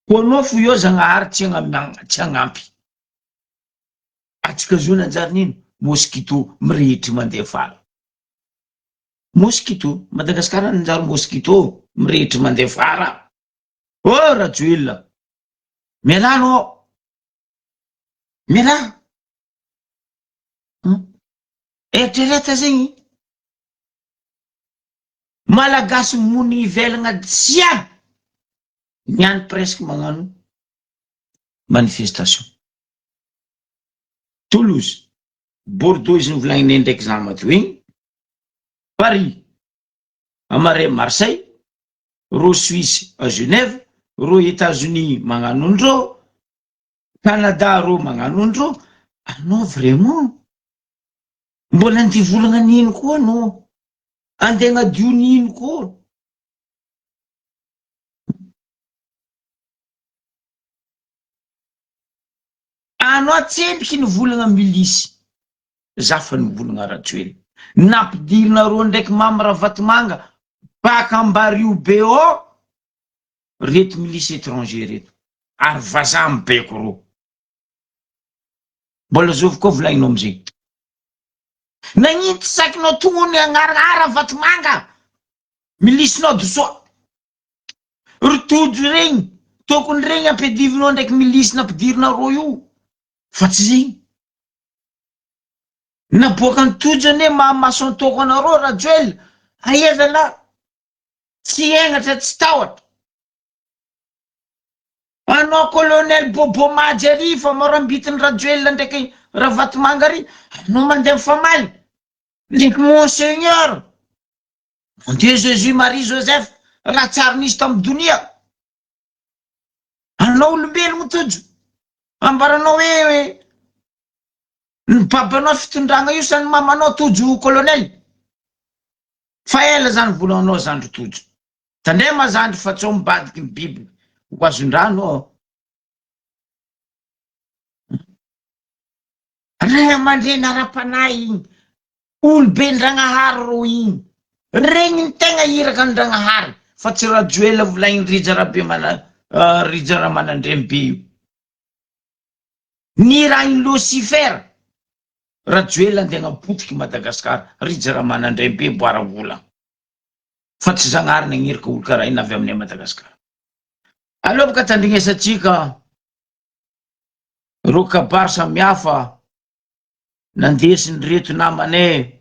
Ho anao fo io Zagnahary tsy agnampy. Atsika zio nanjary nino? Mosquito mirehitry mandeha fara. Mosquito, Madagasikara nanjary mosquito mirehitry mandeha fara. Oh Rajoel, miala anao. Miala. Eritreretra zegny. Malagasy mony ivelagna jiaby. Niany presque magnano manifestation. Toulouse, Bordeaux izy novolagniny ndraiky za mateo igny. Paris, Amaray Marseille, ro Suisse à Genève, ro États-Unis magnano andreo, Canada ro magnano andreo. Anao vraiment mbola andeha volagna nino koa anao? Andeha agnadio nino koa? Anao tsempiky ny volagna milisy. Za fa ny volagna Rajoel. Nampidirinareo ndraiky Mamra Vatomanga baka Ambarivo BO reto milisy étranger reto. Ary vazaha mibeko ro. Mbola zovy koa volagninao amizay. Nagnino tsy sakinao tony agnaragara Vatomanga? Milisinao dosoa. Ritojo regny. Tokony regny ampedivinao ndraiky milisy nampidirinareo io. Fa tsy zegny. Naboaka ny tojo ane mahamaso antoko anareo Rajoel. Aia zala tsy egnatra tsy tahotra. Anao colonel Bobo Madjary fa marambitiny Rajoel ndraiky Vatomanga ry. Anao mandeha mifamaly. Ndraiky monseigneur. Mon Dieu Jésus Marie Joseph. Raha tsary nisy tamin'ny donia. anao olombelogno tojo ambaranao hoe ny babanao fitondragna io sa ny mamanao tojo colonel fa ela zany volanao zandro tojo tandray mazandry fa tsao mibadiky ny biby ho azondrano ray aman-dreny ara-panahy igny olobe ndragnahary ro igny regny ny tegna iraka ny ndragnahary fa tsy raha joela volaigny rija rabe rija raha manandremy be io ny raha iny Lucifer raha joela andegna potiky Madagasikara rija raha manandremy be boara vola fa tsy zagnahary nagniraka olo karaha iny avy aminay Madagasikara aleo baka tandrignesatsika ro kabary samihafa nandesiny reto namanay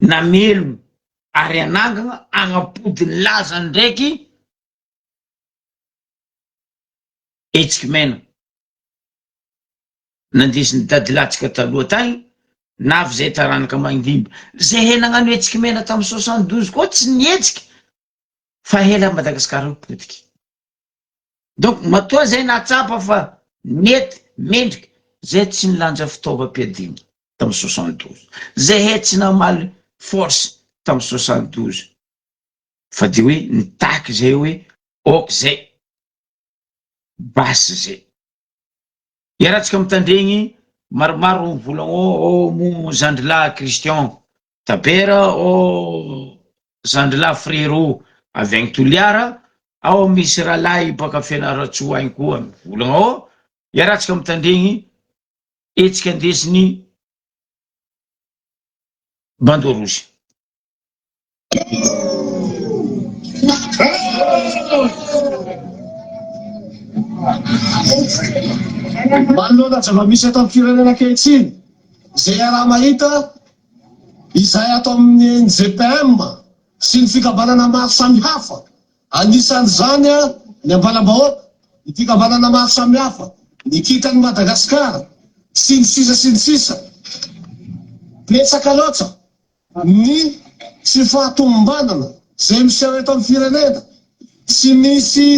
namelo ary anangana agnapody ny laza ndraiky etsiky mena nandesiny dadilatsika taloha tagny navy zay taranaka mangimba zay henagnano etsiky mena tamy 72 koa tsy nietsiky fa hela Madagasikara potiky donc matoa zay natsapa fa nety mendriky zay tsy nilanja fitaovam-piadina tamy 72 zay he tsy namaly force tamy 72 fa de hoe nitaky zay hoe ok zay basy zay iarahantsika mitandregny maromaro volagno mo Zandrila Christian Tabera Zandrila Frérot avy agny Toliara ao misy rahalahy baka Fianaratsoa agny koa volagno iarahantsika mitandregny etsika andesiny Bandorosy Manoloana zava misy atao amin'ny firenena ankehitriny zay raha mahita izay atao amin'ny GPM sy ny fikambanana maro samihafa anisan'izany ny ambalam-bahoaka ny fikambanana maro samihafa ny kitany Madagasikara sy ny sisa betsaka loatra ny tsy fahatomombanana zay miseho eto amin'ny firenena tsy misy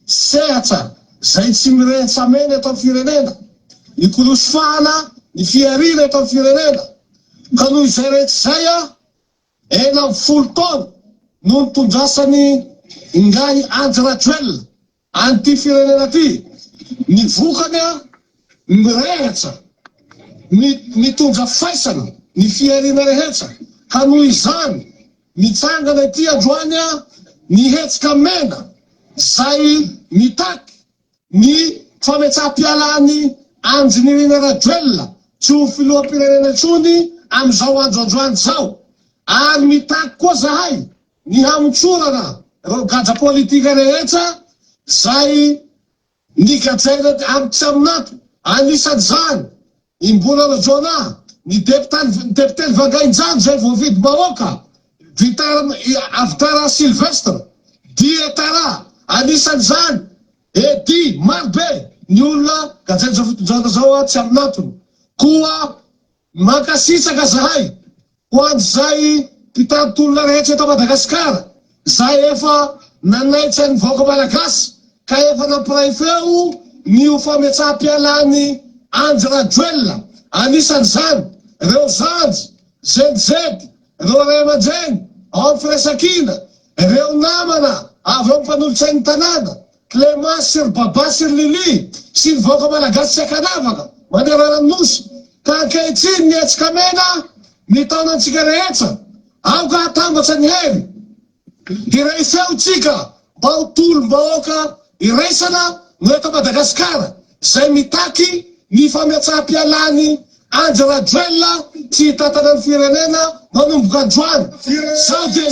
sehatra zay tsy mirentsamena eto amin'ny firenena ny kolosofahana ny fiarina eto amin'ny firenena ka noho izay rehetra zay ena 10 taona no nitondrasany Ngai Andry Rajoelina an'ity firenena ty ny vokany mirehatra mitondra faisana ny fiarina rehetra ka noho izany mitsangana ity androany ny hetsika mena zay mitaky ny fametsaha-pialany Andry Nirina Rajoelina tsy ho filoham-pirenena intsony amizao androandroany zao ary mitaky koa zahay ny hamotsorana reo gadra politika rehetra zay nikajaina amy tsy aminato anisan'izany imbola rojona ny deputeny Vangainjano zay voavidy bahoaka Avitara Sylvestre Dietara anisan'izany edy marobe ny olona gajaina fitondrana zao tsy aminatony koa makasisaka zahay ho an'izay mpitanditolona rehetra eto Madagasikara zay efa nanaitra ny vahoaka malagasy ka efa nampiray feo ny ho fametsaha-pialany Andry Rajoelina anisan'izany reo zanjy zedizedy reo ray aman-dreny ao amin'ny firesakina reo namana avy eo mpanolotsain'ny tanàna Clémence sy ry Baba sy ry Lili sy ny vahoaka malagasy tsy akanavaka manerana nosy ka ankehitriny ny etsika mena ny taonantsika rehetra aoka atambatsa ny hery iraiseo tsika mba ho tolom-bahoaka iraisana no eto Madagasikara zay mitaky ny fametsaha-pialany Andry Rajoelina tsy hitatana ny firenena manomboka androany zao de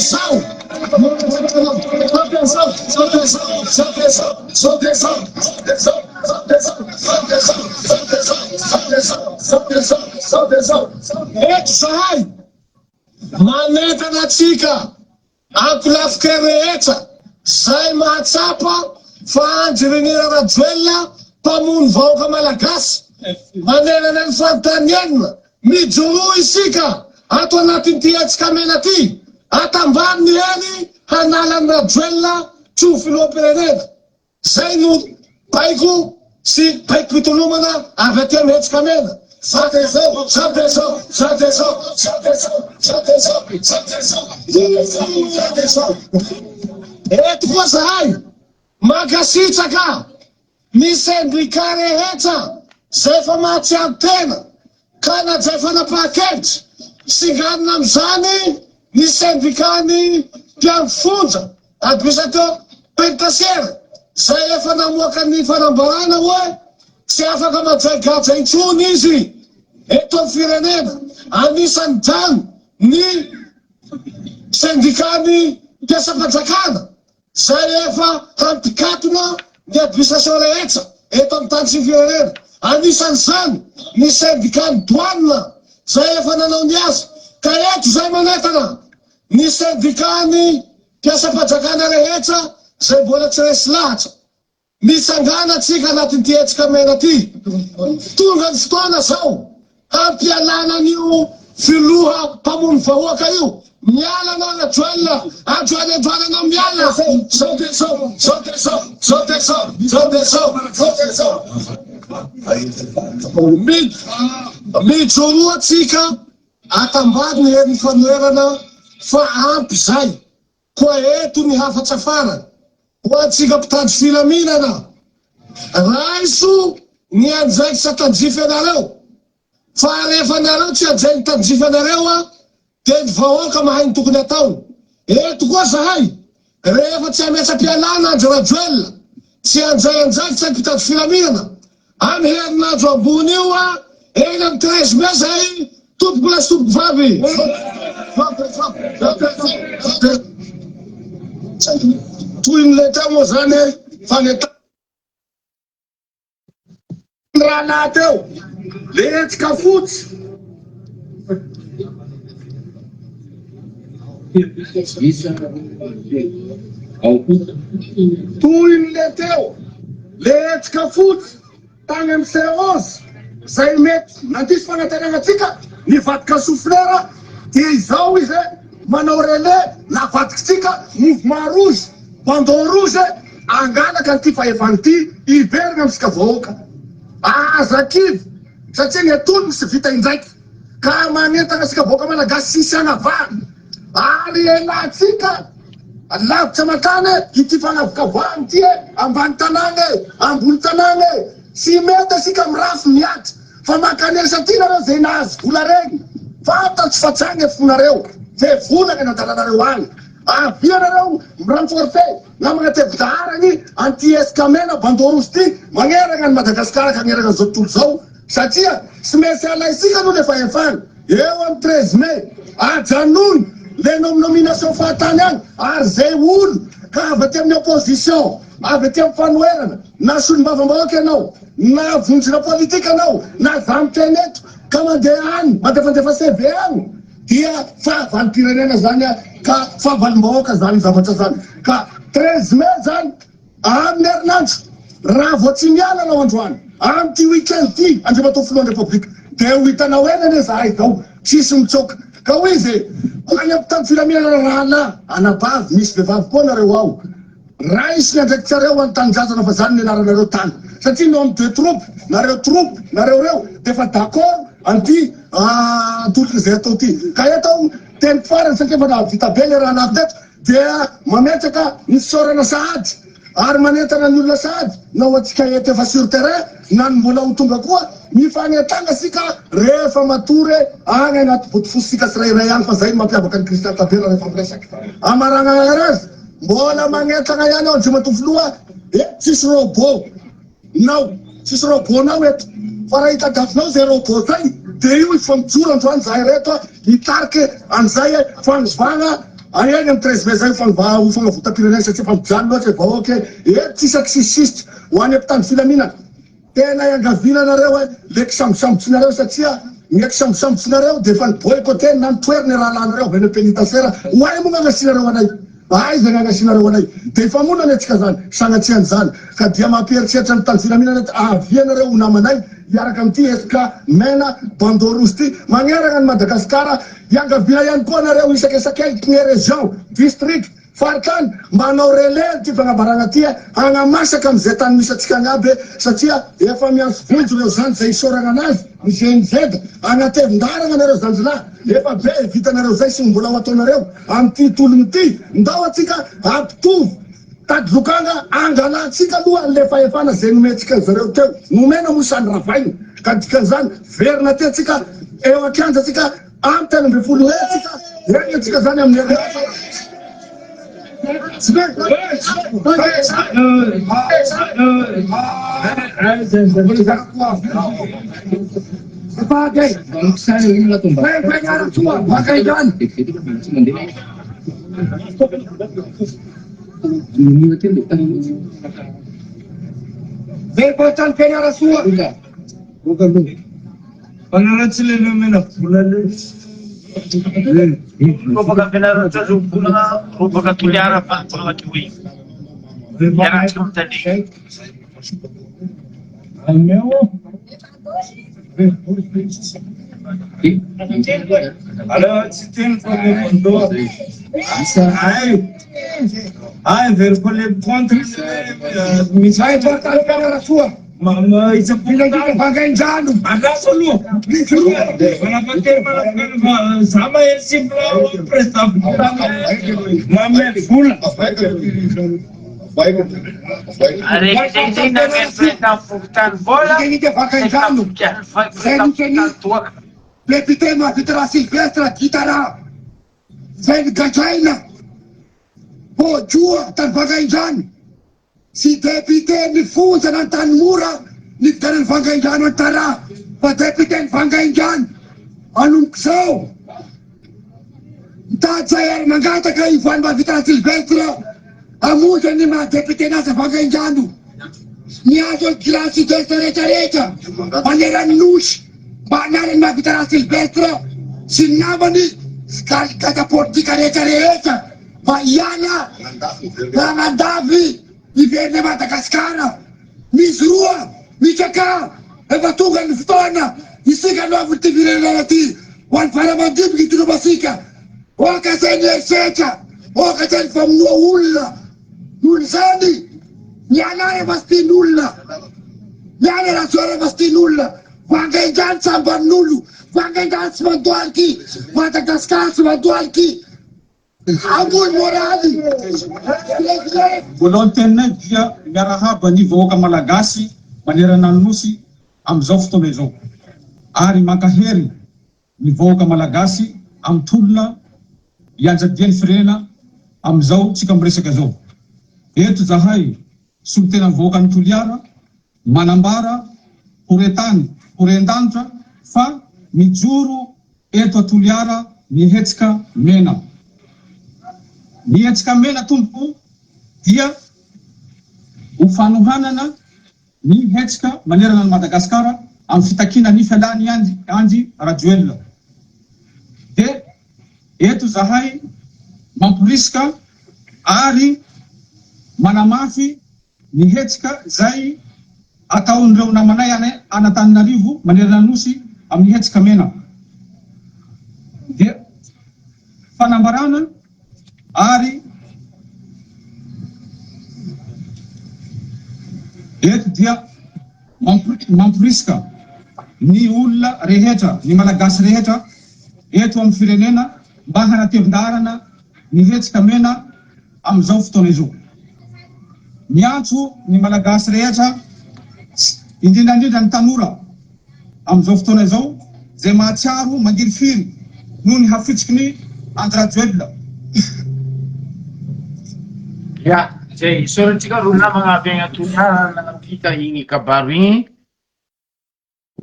zao eto zahay manentana atsika ampilafika rehetra zay mahatsapa fa Andry Nirina Rajoelina mpamony vahoaka malagasy manerana ny fanontaniana mijoro isika ato anatin'ity etsika mena ty atambany ny hery hanala ny Rajoelina tsy ho filoham-pirenena Zay no paiko sy paiko pitolomana avy aty amy hetsika mena. Eto koa zahay magasitraka ny sendika rehetra zay fa mahatsiaro tena ka na zay fanapaha-kevitsy singanina amizany ny sendikany mpiambifonja administrateur pénitentiaire zay efa namoaka ny fanambarana hoe tsy afaka majaigaja intsony izy eto amin'ny firenena. Anisany jany ny sendikany mpiasam-panjakana zay efa hampikatona ny administration rehetra eto amin'ny tany sy firenena. Anisany zany ny sendikany douane zay efa nanao ny azy. Ka eto zay manetana ny sendikany mpiasam-panjakana rehetra zay mbola tsy resy lahatra misangana tsika anatin'ity hetsika mena ty. Tonga ny fotoana zao hampialana an'io filoha mpamony vahoaka io miala na ajoelina ajoelina miala mijoroa tsika atambady ny herin'ny fanoerana fa ampy zay koa eto ny hafatsa farany ho atsika mpitady filaminana raiso ny anjaiky sy atanjify anareo fa rehefa anareo tsy anjay ny tanjify anareo de ny vahoaka mahay ny tokony ataony. Eto koa zahay rehefa tsy ametsa-pialana andro rajoelina tsy anjaiky sy mpitady filaminana amy herinandro ambony io eny amy 13 mai zay tompoko lasy tompoko vavy toy ny leta moa zany faneta raha naty eo le hetsika fotsy toy ny leta eo le hetsika fotsy tany amy serozy zay mety nandisy fanatenagnatsika nivadika soufflera dia izao izy manao relais navadikitsika mouvement rouge bandon rouge angalaka an'ity faevany ity iverina amitsika vahoaka aza kivy satria ny atony misy vita indraiky ka manentana asika vahoaka malagasy sisy anavany ary elatsika lavitra matany ity fanavokavoany ty ambany tanàna ambony tanàna sy mety asika mirafy miaty fa makanerisa ty nareo zay nahazo vola regny fantatsy fa tsagny efonareo zay volagny nadalanareo agny avianareo miranforte na magnatevidaharagny anti-esika mena bandorosy ty magneragna ny Madagasikara ka agneragna zao tontolo zao satria sy mesy alaisika no lefa efany eo amy 13 mai ajanony le nomination fahatany agny ary zay olo ka avy aty amin'ny opposition avy aty amy fanoerana na solom-bavambahoaka ianao na vonjina politika anao na zamiteny eto ka mandeha any mandefandefa CV agny dia fahavalom-pirenena zany ka fahavalom-bahoaka zany zavatra zany ka 13 mai zany amin'ny herinandro raha vao tsy miala anao androany amty weekend ty andriamatoa filohan'ny republika de ho hitanao eny ane zahay zao tsisy mitsoka ka ho izy any amy tany filaminana rahala anabavy misy vehivavy koa nareo ao raha isy ny andraiky tsareo antanindrazana fa zany ny anaranareo tany satria no amy deux troupes nareo reo defa d'accord anty tolony zay atao ty ka etao teny farany satria fa nahavita be le raha navy teto dia mametraka ny sorana sahady ary manentana ny olona sahady nao atsika eto efa sur terrain na ny mbola ho tonga koa mifanetana sika rehefa matory agny anaty botifositsika tsirairay agny fa zay mampiavaka ny Christian Tabela rehefa miresaky amaragna azy mbola magnetana ihany ao andriamatoa filoha tsisy robot nao tsisy robot nao eto fa raha hitadafinao zay robot zay de io ifa mijoro androany zahay reto hitariky an'izay fagnozivagna agny amy 13 mai zay fanavotam-pirenena satria fa mijano loatra vahoaka tsisaky sisisitra ho any ampitany filaminana tena iangavinanareo leky sambosambotsynareo satria mieky sambosambotsynareo de fa ny boycotté na nitoeriny raha lanareo avy any pénitentiaire hoay moa gn'agnasinareo anay aiza gn'agnasinareo anay de fa monany atsika zany sagnatsiany zany ka dia mampieritreritra ny tany filaminana avianareo ho namanay iaraka amity esika mena bandorosy ty magneragna ny Madagasikara iangavina ihany koa nareo isaky ny région district faritany manao relais ty fagnabarana ty hagnamasaka am'izay tany misy atsika agnaby satria efa miantso vonjy reo zany zay isoragna anazy mizenizeda agnatevin-daragna nareo zanjinahy efa be vitanareo zay sy mbola ho ataonareo am'ty tolony ty ndao atsika ampitovy tady lokanga angalatsika aloha le fahefana zay nometsika zareo teo nomena mosany ravainy ka dikan'izany verina ty atsika eo ankanja atsika amy telo amby folo etsika regny atsika zany amin'ny Panaratsy le nomena vola le robaka fianaratra zo vola robaka toliara fa vola kiwi yaratsika mitandrika ameo alors tsy teny fa le mondo ay vers le contre misy ay portal fianaratra Mama isa pula bagai janu ada solo sama simple presta mama full are kita presta futan bola kita bagai janu tua lepitema fitra silvestra gitara sen gajaina po jua tan bagai janu si depite ni fuza ng Tanmura ni Tanan Fangaijan at Tara pa depite ng Fangaijan anong ksaw tatsayar magata kay Juan Bavita Silvestre amusan ni mga depite na sa Fangaijan niya klase derecha paneran nush banaran Bavita Silvestre sinama ni kataporti derecha payana mga Davi Iverne Madagascar, Misrua, Michaka, Evatugan Fona, Isika Novo Tivirelati, one Paramadib to Basika, Wakasen Secha, Wakasen from Nulla, Nulsani, Yana Basti Nulla, Yana Sora Basti Nulla, Wangan Samban Nulu, Wangan Smandualki, Madagascar Smandualki. Abun morali. Voalohany tena dia miarahaba ny vahoaka malagasy manerana ny nosy am'izao fotoana izao. Ary mankahery ny vahoaka malagasy amin'ny tolona ianjadiany firena am'izao tsika miresaka zao. Eto zahay solotena vahoaka ny Toliara manambara horetany horendanitra fa mijoro eto a Toliara mihetsika mena. Nihetsika mena tompo dia ufanohanana ny hetsika manerana ny Madagasikara amin'ny fitakina ny fialany Andry Rajoelina. De eto zahay mamporisika ary manamafy ny hetsika zay ataon'ireo namanay Anatananarivo manerana nosy amin'ny hetsika mena. De fanambarana ary eto dia mamporisika ny olona rehetra, ny malagasy rehetra eto amin'ny firenena mba hanatevin-darana ny hetsika mena amin'izao fotoana izao. Miantso ny malagasy rehetra indrindrandrindra ny tanora amin'izao fotoana izao zay mahatsiaro mangirifiry noho ny hafitsiky ny Andry Rajoelina. Ya, zay soratsika ro namagna avy agny Toliara nagnapita igny kabaro igny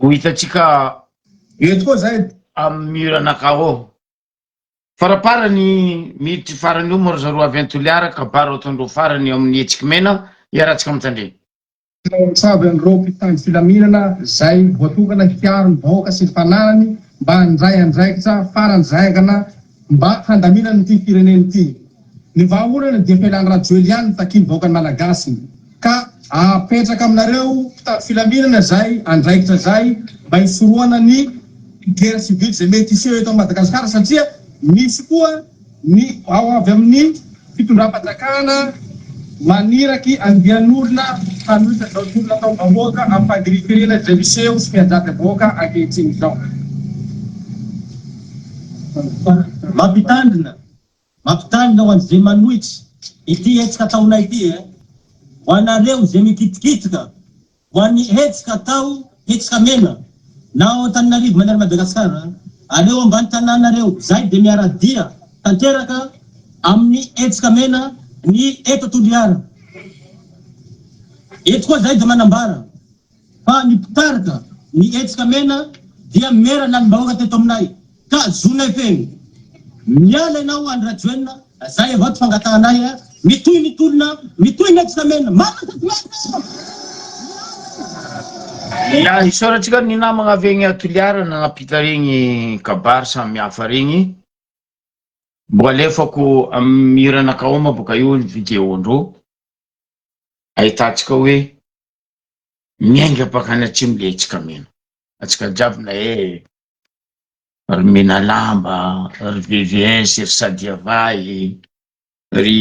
ho hitatsika Eto koa zay amin'ny mur anakao. Faraparany miditry farany io maro zareo avy any Toliara kabaro ataondreo farany amin'ny hetsika mena iaratsika mitandreny. Sabe andreo mpitandro filaminana zay voatokana hiaro ny vahoaka sy ny fananany mba handray andraikitra farandraikana mba handaminana ty fireneny ty. Ny vahaolana dia ampialany Rajoeliana takiny vahoaka ny malagasy ka apetraka aminareo mpitandro filaminana zay andraikitra zay mba hisoroana ny guerre civile zay mety iseho eto Madagasikara satria misy koa ny ao avy amin'ny fitondram-panjakana maniraky andian'olona hanohitra zao tolona atao vahoaka amin'ny fandiriferena zay miseho sy mianjaka vahoaka ankehitriny zao. Mampitandrina ho an'izay manohitsy ity hetsika ataonay ity ho anareo zay mikitikitika ho an'ny hetsika atao hetsika mena na ao Antananarivo manera Madagasikara areo ambany tanànareo zay de miaradia tanteraka amin'ny hetsika mena ny eto Toliara. Eto koa zay de manambara fa ny mpitarika ny hetsika mena dia mera lalim-bahoaka teto aminay ka zonay feny miala ianao andro rajoenina zay avao ty fangatanay mitoy ny tolona mitoy ny hetsika mena ya isaoratsika ny namagna avy agny Toliara nagnapita regny kabary samy hafa regny mbo alefako amin'ny miranakaoma boka io ny vidéo ndreo ahitatsika hoe miainga bakany atsimo le hetsika mena atsika jiaby na ry mena lamba ry VVS ry Sadiavay ry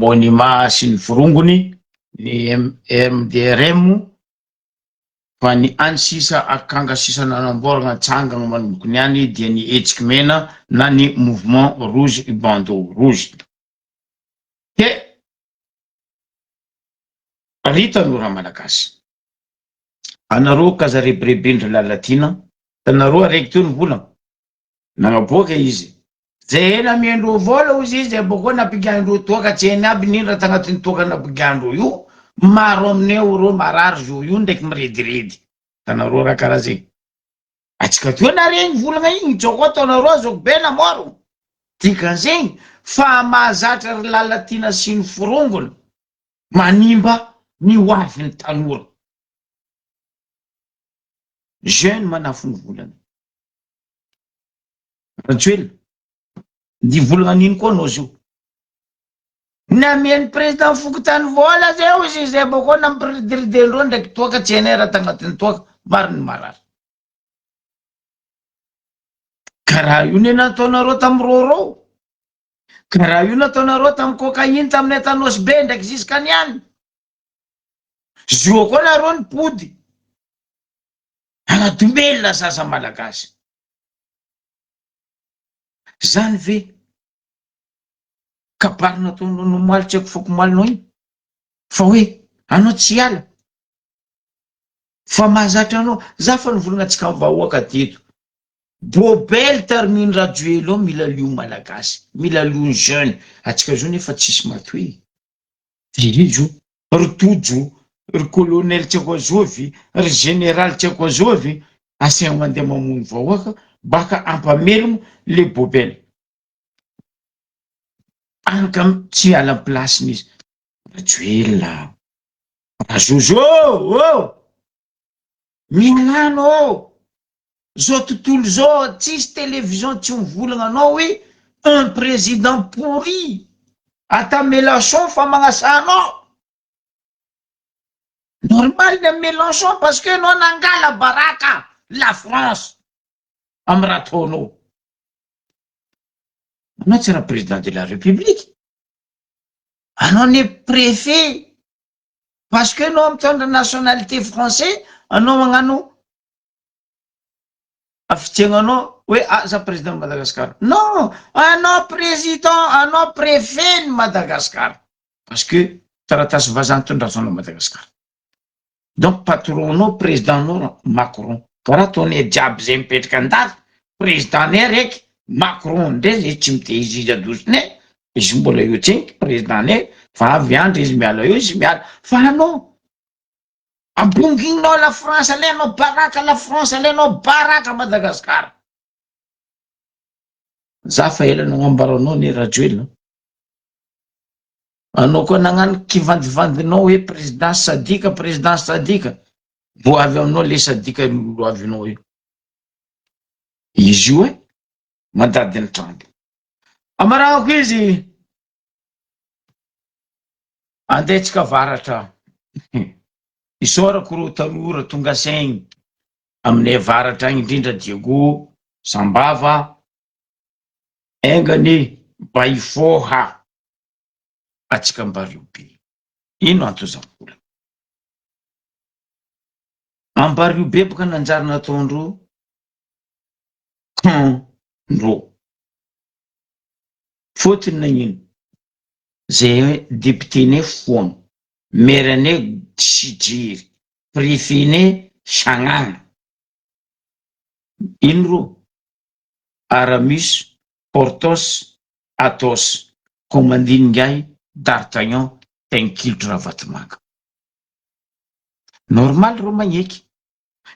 Monima sy ny vorongony ny MDRM fa ny any sisa akanga sisa nanamboragna tsangana manomboky ny any dia ny hetsika mena na ny mouvement rouge i bandeau rouge. Ke ritano raha malagasy anareo kazarebirebendry lalatina tanareo araiky teo ny volagna nagnaboaka izy zay ena miendro vola ozy izy boko napigandro toaka tsy eny aby nindra tagnatiny toaka napigandro io maro amineo ro marary zo io ndraiky mirediredy tanareo raha karaha zegny atsika toa na regny volagna igny tsoko ataonareo zoko be namoro dikan'zegny fa mahazatra ry lalatina sy ny forongona manimba ny hoavin'ny tanora jeune manafo ny volana Rajoelina di volagna nino koa anao zio namieny président fokotany vola zay izy zay boko nampiridiridelreo ndraiky toaka tsy eny raha tagnatiny toaka mariny marary karaha io ne nataonareo tamy roro karaha io nataonareo tamy cocaïne taminay tanosy be ndraiky ziskany any zio koa nareo ny pody agnadombelona sasa malagasy zany ve kabary nataonao nomaly tsy haiko fako malinao iny fa hoe anao tsy ala fa mahazatra anao za fa nivolagna atsika mivahoaka teto bobel termine Rajoelina mila lio malagasy mila lio jeune atsika zao nefa tsisy matoy izo ry tojo ry colonel Tsekozovy ry général Tsekozovy asegna mandeha mamono vahoaka baka ampamelogno le bobel anka tsy ala place nizy Rajoelina Rajojo mialano zao tontolo zao tsisy télévision tsy mivolagna anao hoe un président pourri ata Mélenchon fa magnasanao normal de Mélenchon parce que non nangala baraka la France am rataonao anao tsy raha président de la république anao ne préfet parce que anao mitondra nationalité français anao magnano afitiagnanao hoe za président de Madagascar non anao président anao préfet ny Madagascar parce que taratasy vazaha tondrasanao Madagascar donc patronao présidentnao Macron karaha ataonay jiaby zay mipetraka andafy présidentnay raiky Macron ndray zay tsy mite izy adosonay izy mbola io tsenky présidentnay fa avy andro izy miala io izy miala fa anao abonginao la France alainao baraka la France alainao baraka Madagascar za fa ela nagnambaranao ny Rajoelina anao koa nagnano kivandivandinao hoe président sadika vo avy aminao le sadika lo avinao io izy io mandady ny Trump amarahako izy andetsika varatra isorako ro tanora tonga saigny aminay varatra agny indrindra Diego Sambava engany baifoha atsika Ambariobe. Ino antozam-bola? Ambariobe boka nanjary nataondro ndro. Fotony nagnino? Zay député-né foana, maire-né Sijiry, préfet-né Sagnana. Ino ro? Aramis, Porthos, Athos, Commandingay, D'Artagnan, Tenkiltre Ravatmanga. Normal ro magneky.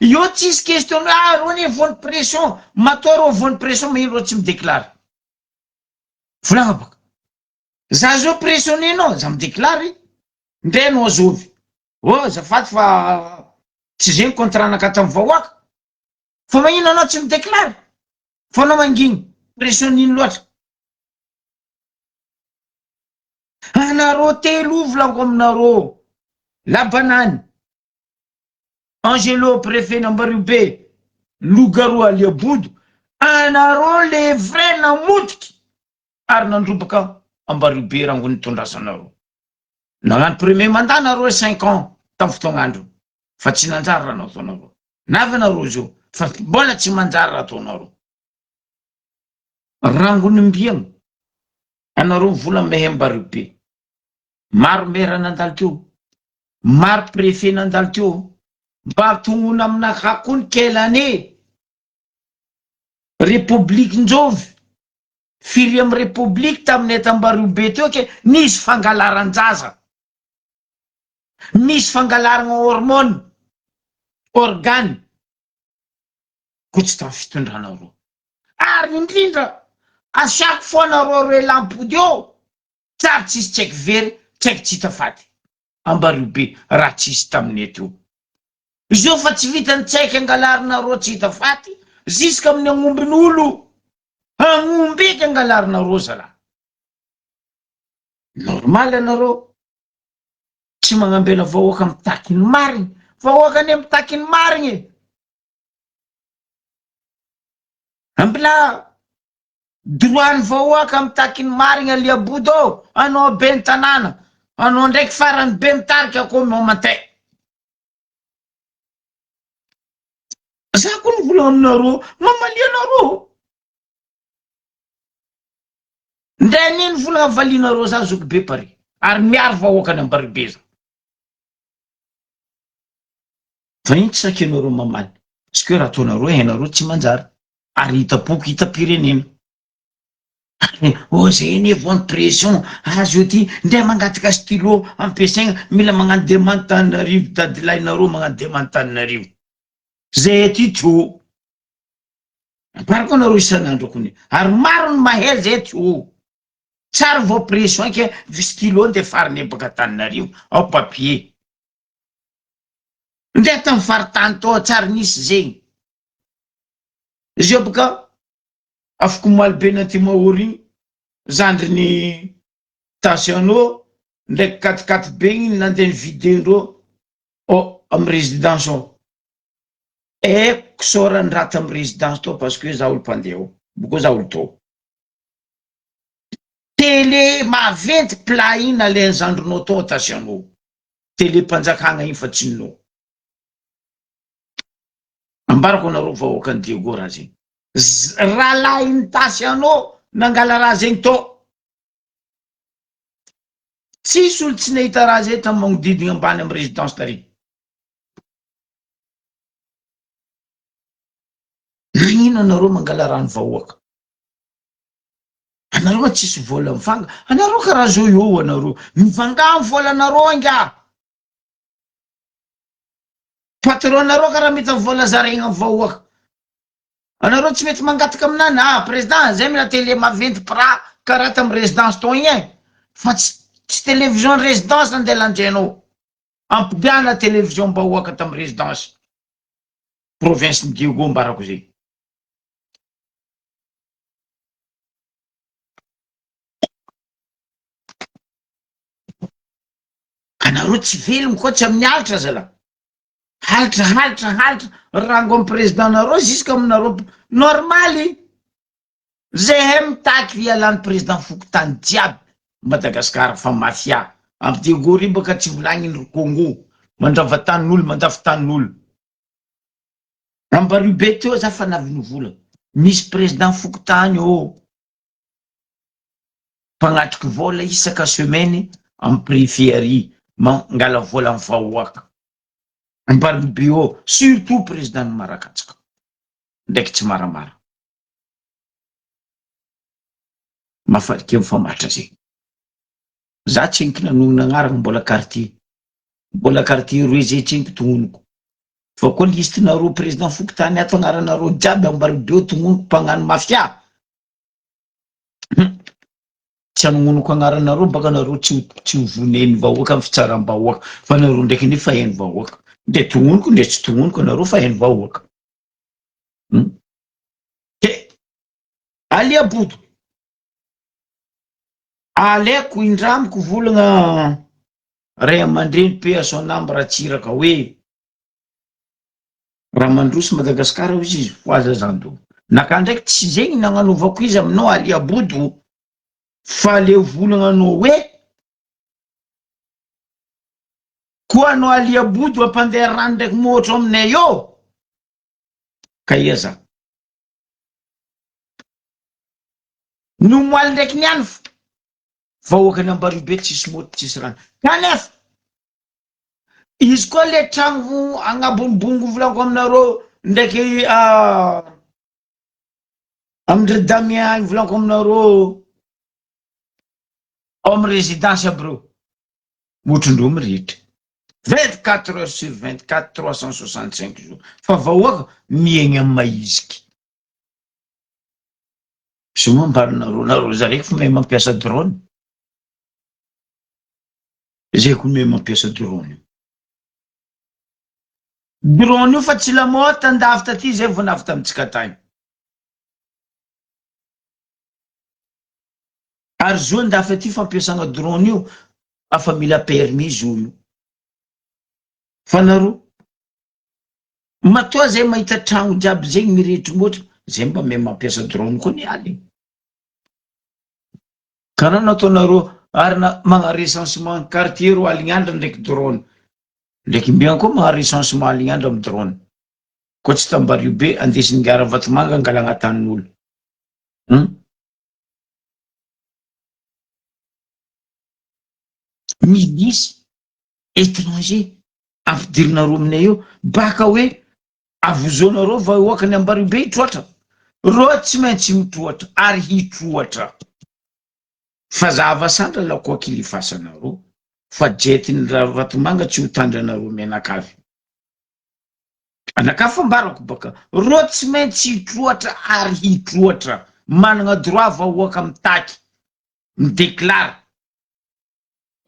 Io tsisy question rony voany pression, matoa ro voany pression mais ro tsy midéclare. Volagna baka. Za zao pressionné-nao, za midéclare. Ndre anao azovy. Oh, zafady fa tsy zegny contrat-naka tamin'ny vahoaka. Fa magnino anao tsy midéclare? Fa anao manginy, pressionné loatra. Anareo telo volako aminareo. Labanany, Angelo préfet n'Ambariobe, Logaro Aliabodo, anareo le vrai namotiky ary nandrobaka Ambariobe raha ngony tondrasanareo. Nagnano premier mandat nareo 5 ans tamin'ny fotoagnandro. Fa tsy nanjary raha nataonareo. Navy anareo zao, fa mbola tsy manjary raha ataonareo. Rangony mbiagna, anareo vola mehe Ambariobe. Maro maire nandalo teo, maro préfet nandalo teo. Mba tongona aminaka koa quelle année République Njovy firy amy République tamin'ny eto Ambariobe teo ke nisy fangalaran-jaza, nisy fangalarana hormone, organe ko tsy tamin'ny fitondranareo. Ary indrindra à chaque fois nareo relampody eo tsary tsisy tsaiky very, tsaiky tsy hita faty. Ambariobe raha tsisy tamin'ny eto eo. Izo fa tsy vitany tsaiky angalarinareo tsy hita faty, ziska amin'ny agnombin'olo. Agnomby eky angalarinareo zala. Normal anareo tsy magnambela vahoaka mitaky ny marigny. Vahoaka ane mitaky ny marigny. Ambila droit ny vahoaka mitaky ny marigny Aliabodo, anao be ny tanàna, anao ndraiky farany be mitarika ako mamantay. Za koa ny vola aminareo, mamalia anareo. Ndre niny vola avalinareo za zoky be pare. Ary miaro vahoaka ny Ambariobe za. Fa iny tsy sakinareo mamaly. Parce que raha ataonareo hainareo tsy manjary. Ary hitapoky hita pirenena. Oh zay ine voany pression azo ty ndray mangataka stylo ampiasaigna mila magnano demande Tananarivo dadilahinareo magnano demande Tananarivo. Zay ty tio. Parako anareo isan'andro akony. Ary maro ny mahel zay tio. Tsara vao pression ke stylo nde farany baka Tananarivo ao papier. Ndray tamin'ny faritany tao tsara nisy zegny. Izy eo baka afaka maly na Timahory zandry ny Tasiano ndraiky 4x4 be igny nandeha nividendreo amy résidence ao. Kosora ny raty amy résidence tao parce que za olo mpandeha ao. Boko za olo tao. Télé maventy plat iny naleny zandronao tao Tasiano. Télé mpanjakagna iny fa tsinonao. Ambarako anareo vahoaka ny Diego raha zegny. Raha lahy ny Tasiano nangala raha zegny tao. Tsisy olo tsy nahita raha zay tamin'ny magnodidina ambany amy résidence tary. Nagnino anareo mangala raha ny vahoaka? Anareo tsisy vola mivanga. Anareo karaha zao eo anareo. Mivanga ny vola anareo anga. Patron anareo karaha mita vola zaraigna ny vahoaka. Anareo tsy mety mangataka aminana, président, zay mila télé maventy pra karaha tamin'ny résidence tao igny. Fa tsy télévision résidence nandeha lanjainao. Ampidiana télévision vahoaka tamin'ny résidence. Province ny Diego mbarako zay. Anareo tsy velogno koa tsy amin'ny alitra zala. Halitra rango amy président nareo ziska aminareo normaly. zahay mitaky ialan'ny président Fokontany jiaby Madagasikara fa mafia ampidegori baka tsy volagnin Congo mandravatan'olo mandafitan'olo Ambaribe teo za fa navy vola misy président Fokontany mpagnatriky vola isaka semaine am préfet mangala vola am vahoaka Ambaribe surtout président Marakatsaka ndraiky tsy maramara mafariky mifamatra zay za tsenky nanonona agnarana mbola quartier roe zay tsenky tognoniko fa koa listinareo président Fokontany ato agnaranareo jiaby Ambaribe tognoniko mpagnano mafia tsy anognonoko agnaranareo baka nareo tsy hovoneny vahoaka amy fitsaram-bahoaka fa nareo ndraiky nefa hainy vahoaka nde tognoniko nde tsy tognoniko nareo fa hainy vahoaka Aliabodo aleko indramiko volagna ray aman-dreny pe Sonamba Ratsiraka hoe raha mandroso Madagasikara izy foaza zando naka ndraiky tsy zegny nagnanovako izy aminao Aliabodo fa le volagna anao hoe koa anao Aliabodo ampandeha rano ndraiky motra aminay eo ka iza no moaly ndraiky niany vahoakany Ambaribe tsisy moto tsisy rano kanefa izy koa le tragno agnabonibongo volako aminareo ndraiky amindre Damien volako aminareo amy résidence aby reo motrondreo mirehitra 24 heures sur 24 365 jours fa vahoaka miegny amy maiziky sy mambarinareo zaraiky fa mahay mampiasa drone zay ko mahay mampiasa drone io fa tsy lamota andafy taty zay vao navy tamitsika tany ary zo andafy aty fampiasagna drone io afa mila permis zo io fa nareo matoa zay mahita tragno jiaby zegny mirehitry motra zay mba mahay mampiasa drone koa ni aly kana nataonareo ary magna recensement quartier ro alignandra ndraiky drone ndraiky mbiagna koa magna recensement alignandra amy drone koa tsy Tambaribe andesiny ngara Vatomanga angala agnatan'olo misy étranger ampidirinareo aminay eo baka hoe avozonareo vahoakany Ambaribe hitroatra ro tsy maintsy mitroatra ary hitroatra fa zavasandra la koa kilifasanareo fa jetiny Vatomanga tsy ho tandranareo menakavy anakafa mbarako baka ro tsy maintsy hitroatra ary hitroatra managna droit vahoaka mitaky midéclare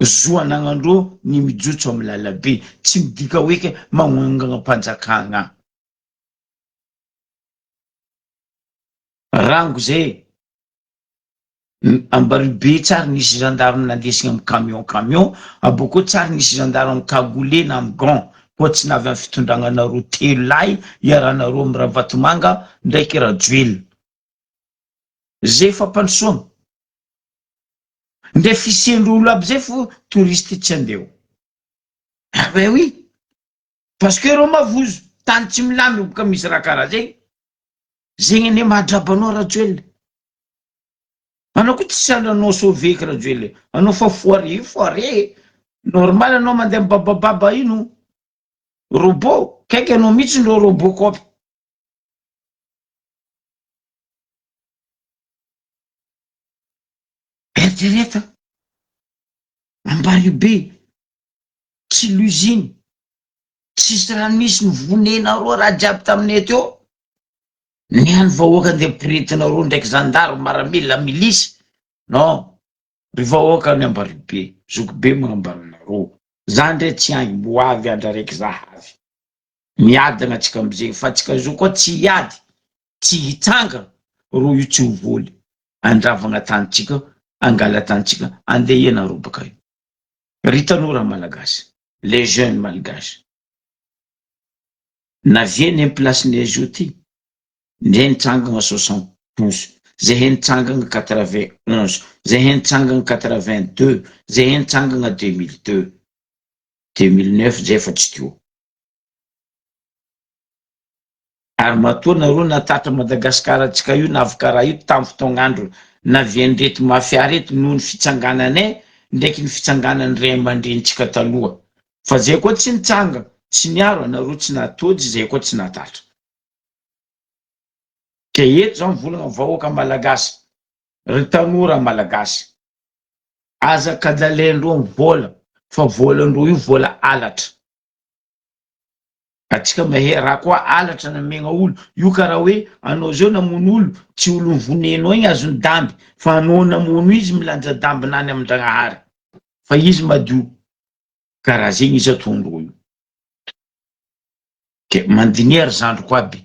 zo anagnandreo ny mijotso amy lalabe tsy midika hoe magnongagna mpanjakagna rango zay Ambaribe tsary nisy gendarme nandesigna amy camion aboko tsary nisy gendarme amy cagoulé na amy gant koa tsy navy amy fitondragnanareo telo lahy iaranareo amy raha Vatomanga ndraiky raha Joely zay fampandrosoagna nde fisiandrolo aby zay fo touriste tsy andeo ben oui parce que reo mavozo tany tsy milamy boka misy raha karaha zegny ane mahadrabanao raha Joely anao koa tsy sandrano sauvé raha Joely anao fa foire normal anao mandeha babababa ino robot kaiky anao mihitsy ndro robocop eritreretra Ambaribe tsy l'usine tsisy raha misy nivonenareo raha jiaby taminay teo niany vahoaka andeha piretinareo ndraiky gendarme maramila milisy non ry vahoaka ny Ambaribe zokibe magnambarinareo za ndray tsy agny moavy andra raiky zahavy miadana atsika amizay fa atsika zo koa tsy hiady tsy hitsanga ro io tsy hovoly andravagna tanitsika angala tanitsika andeha ianareo baka io ritanora malagasy les jeunes malgaches na vieny amy place nezy io ty ndre nitsangagna 60 pouces zahay nitsangana 91, zahay nitsangana 82, zahay nitsangana 2002, 2009 zay fa tsy teo. Ary matoa nareo natatra Madagasikara atsika io navaka raha io tamin'ny fotoagn'andro navian'reto mafia reto noho ny fitsangananay ndraiky ny fitsanganan'ny ray aman-drenitsika taloha. Fa zay koa tsy nitsanga, tsy niaro anareo tsy natody, zay koa tsy natatra. Ke eto zao mivolagna vahoaka malagasy, ry tanora malagasy, aza kadalendreo vola, fa volandreo io vola alatra. Atsika mahay raha koa alatra namegna olo, io karaha hoe anao zao namono olo, tsy olo vonenao igny azony damby, fa anao namono izy milanja damby nany amin-Dragnahary. Fa izy madio. Karaha zegny izy ataondreo io. Ke mandinière zandriko aby.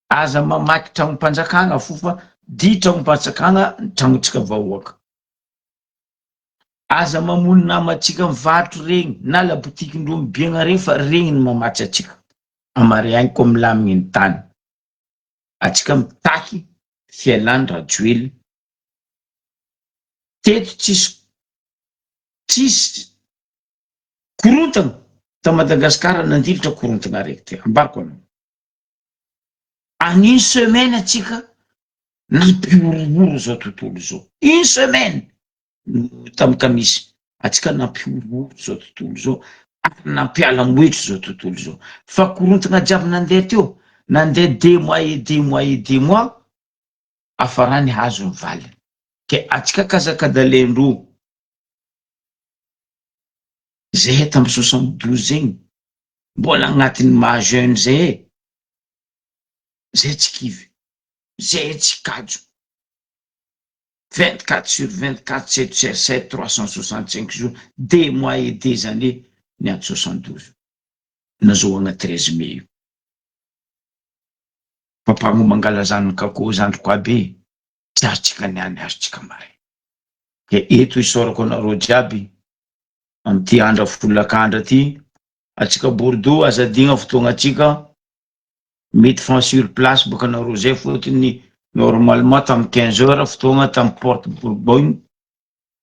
Aza mamaky tragnom-panjakana fofa, di tragnom-panjakana tragnontsika vahoaka. Aza mamono namatsika mivarotra regny, na la botikindreo mibiagna regny fa regny ny mamatsy atsika. Amare agny koa milamigny ny tany. Atsika mitaky fialany Rajoely. Teto tsisy korontana ta Madagasikara nandilitra korontana raiky te. Ambariko anao. En une semaine atsika nampiororo zao tontolo zao. Une semaine tamin'ny kamisy atsika nampiororo zao tontolo zao, ary nampiala-moetro zao tontolo zao. Fa korontana jiaby nandeha teo, nandeha 2 mois et 2 mois et 2 mois, afarany hazo ny valiny. Ke atsika kazakadalendreo zay tamin'ny 72 zegny, mbola agnatin'ny maha jeune zay tsy kivy, zay tsy kajo. 24 sur 24, 7 sur 7, 365 jours, 2 mois et 2 années, niany 72. Nazohagna 13 mai io. Papagno mangalazany kako zandriko aby, tsy azotsika niany, azotsika maray. Ke eto isorako anareo jiaby, amty andra folakandra ty, atsika Bordeaux azadigna fotoagna atsika, mety fan sur place baka anareo zay fotony normalement tamin'ny 15 heures fotoagna tamin'ny Porte Bourgogne.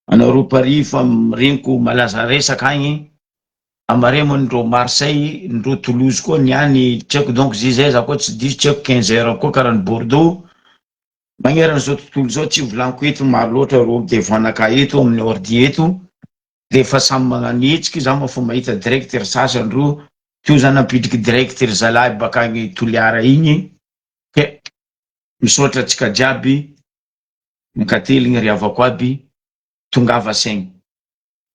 Anareo Paris fa mireniko malaza resaka agny, amare moa ndreo Marseille, ndreo Toulouse koa niany tsaiko, donc zay za koa tsy diso tsaiko 15 heures koa karaha ny Bordeaux. Magneran'izao tontolo zao tsy volaniko eto maro loatra reo devanaka eto amin'ny ordi eto, rehefa samy magnano hetsiky za mafa mahita directeur sasandreo teo zany ampidriky directeur zalahy baka agny Toliara igny. Ke misaotra atsika jiaby, mikateligny ry havako aby, tongava saigny.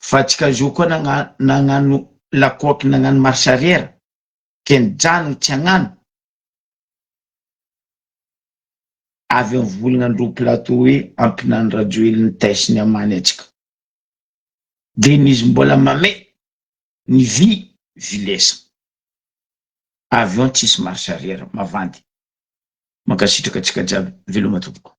Fa atsika zo koa nagnano lakoky, nagnano marche arrière, ke nijanogny tsy hagnano. Avy amin'ny volagna plateau hoe ampinany Rajoely ny taisiny amany atsika. Denise mbola mame ny vilesa. Avion tsisy marche arrière, mavandy. Makasitraka atsika jiaby, veloma tompoko.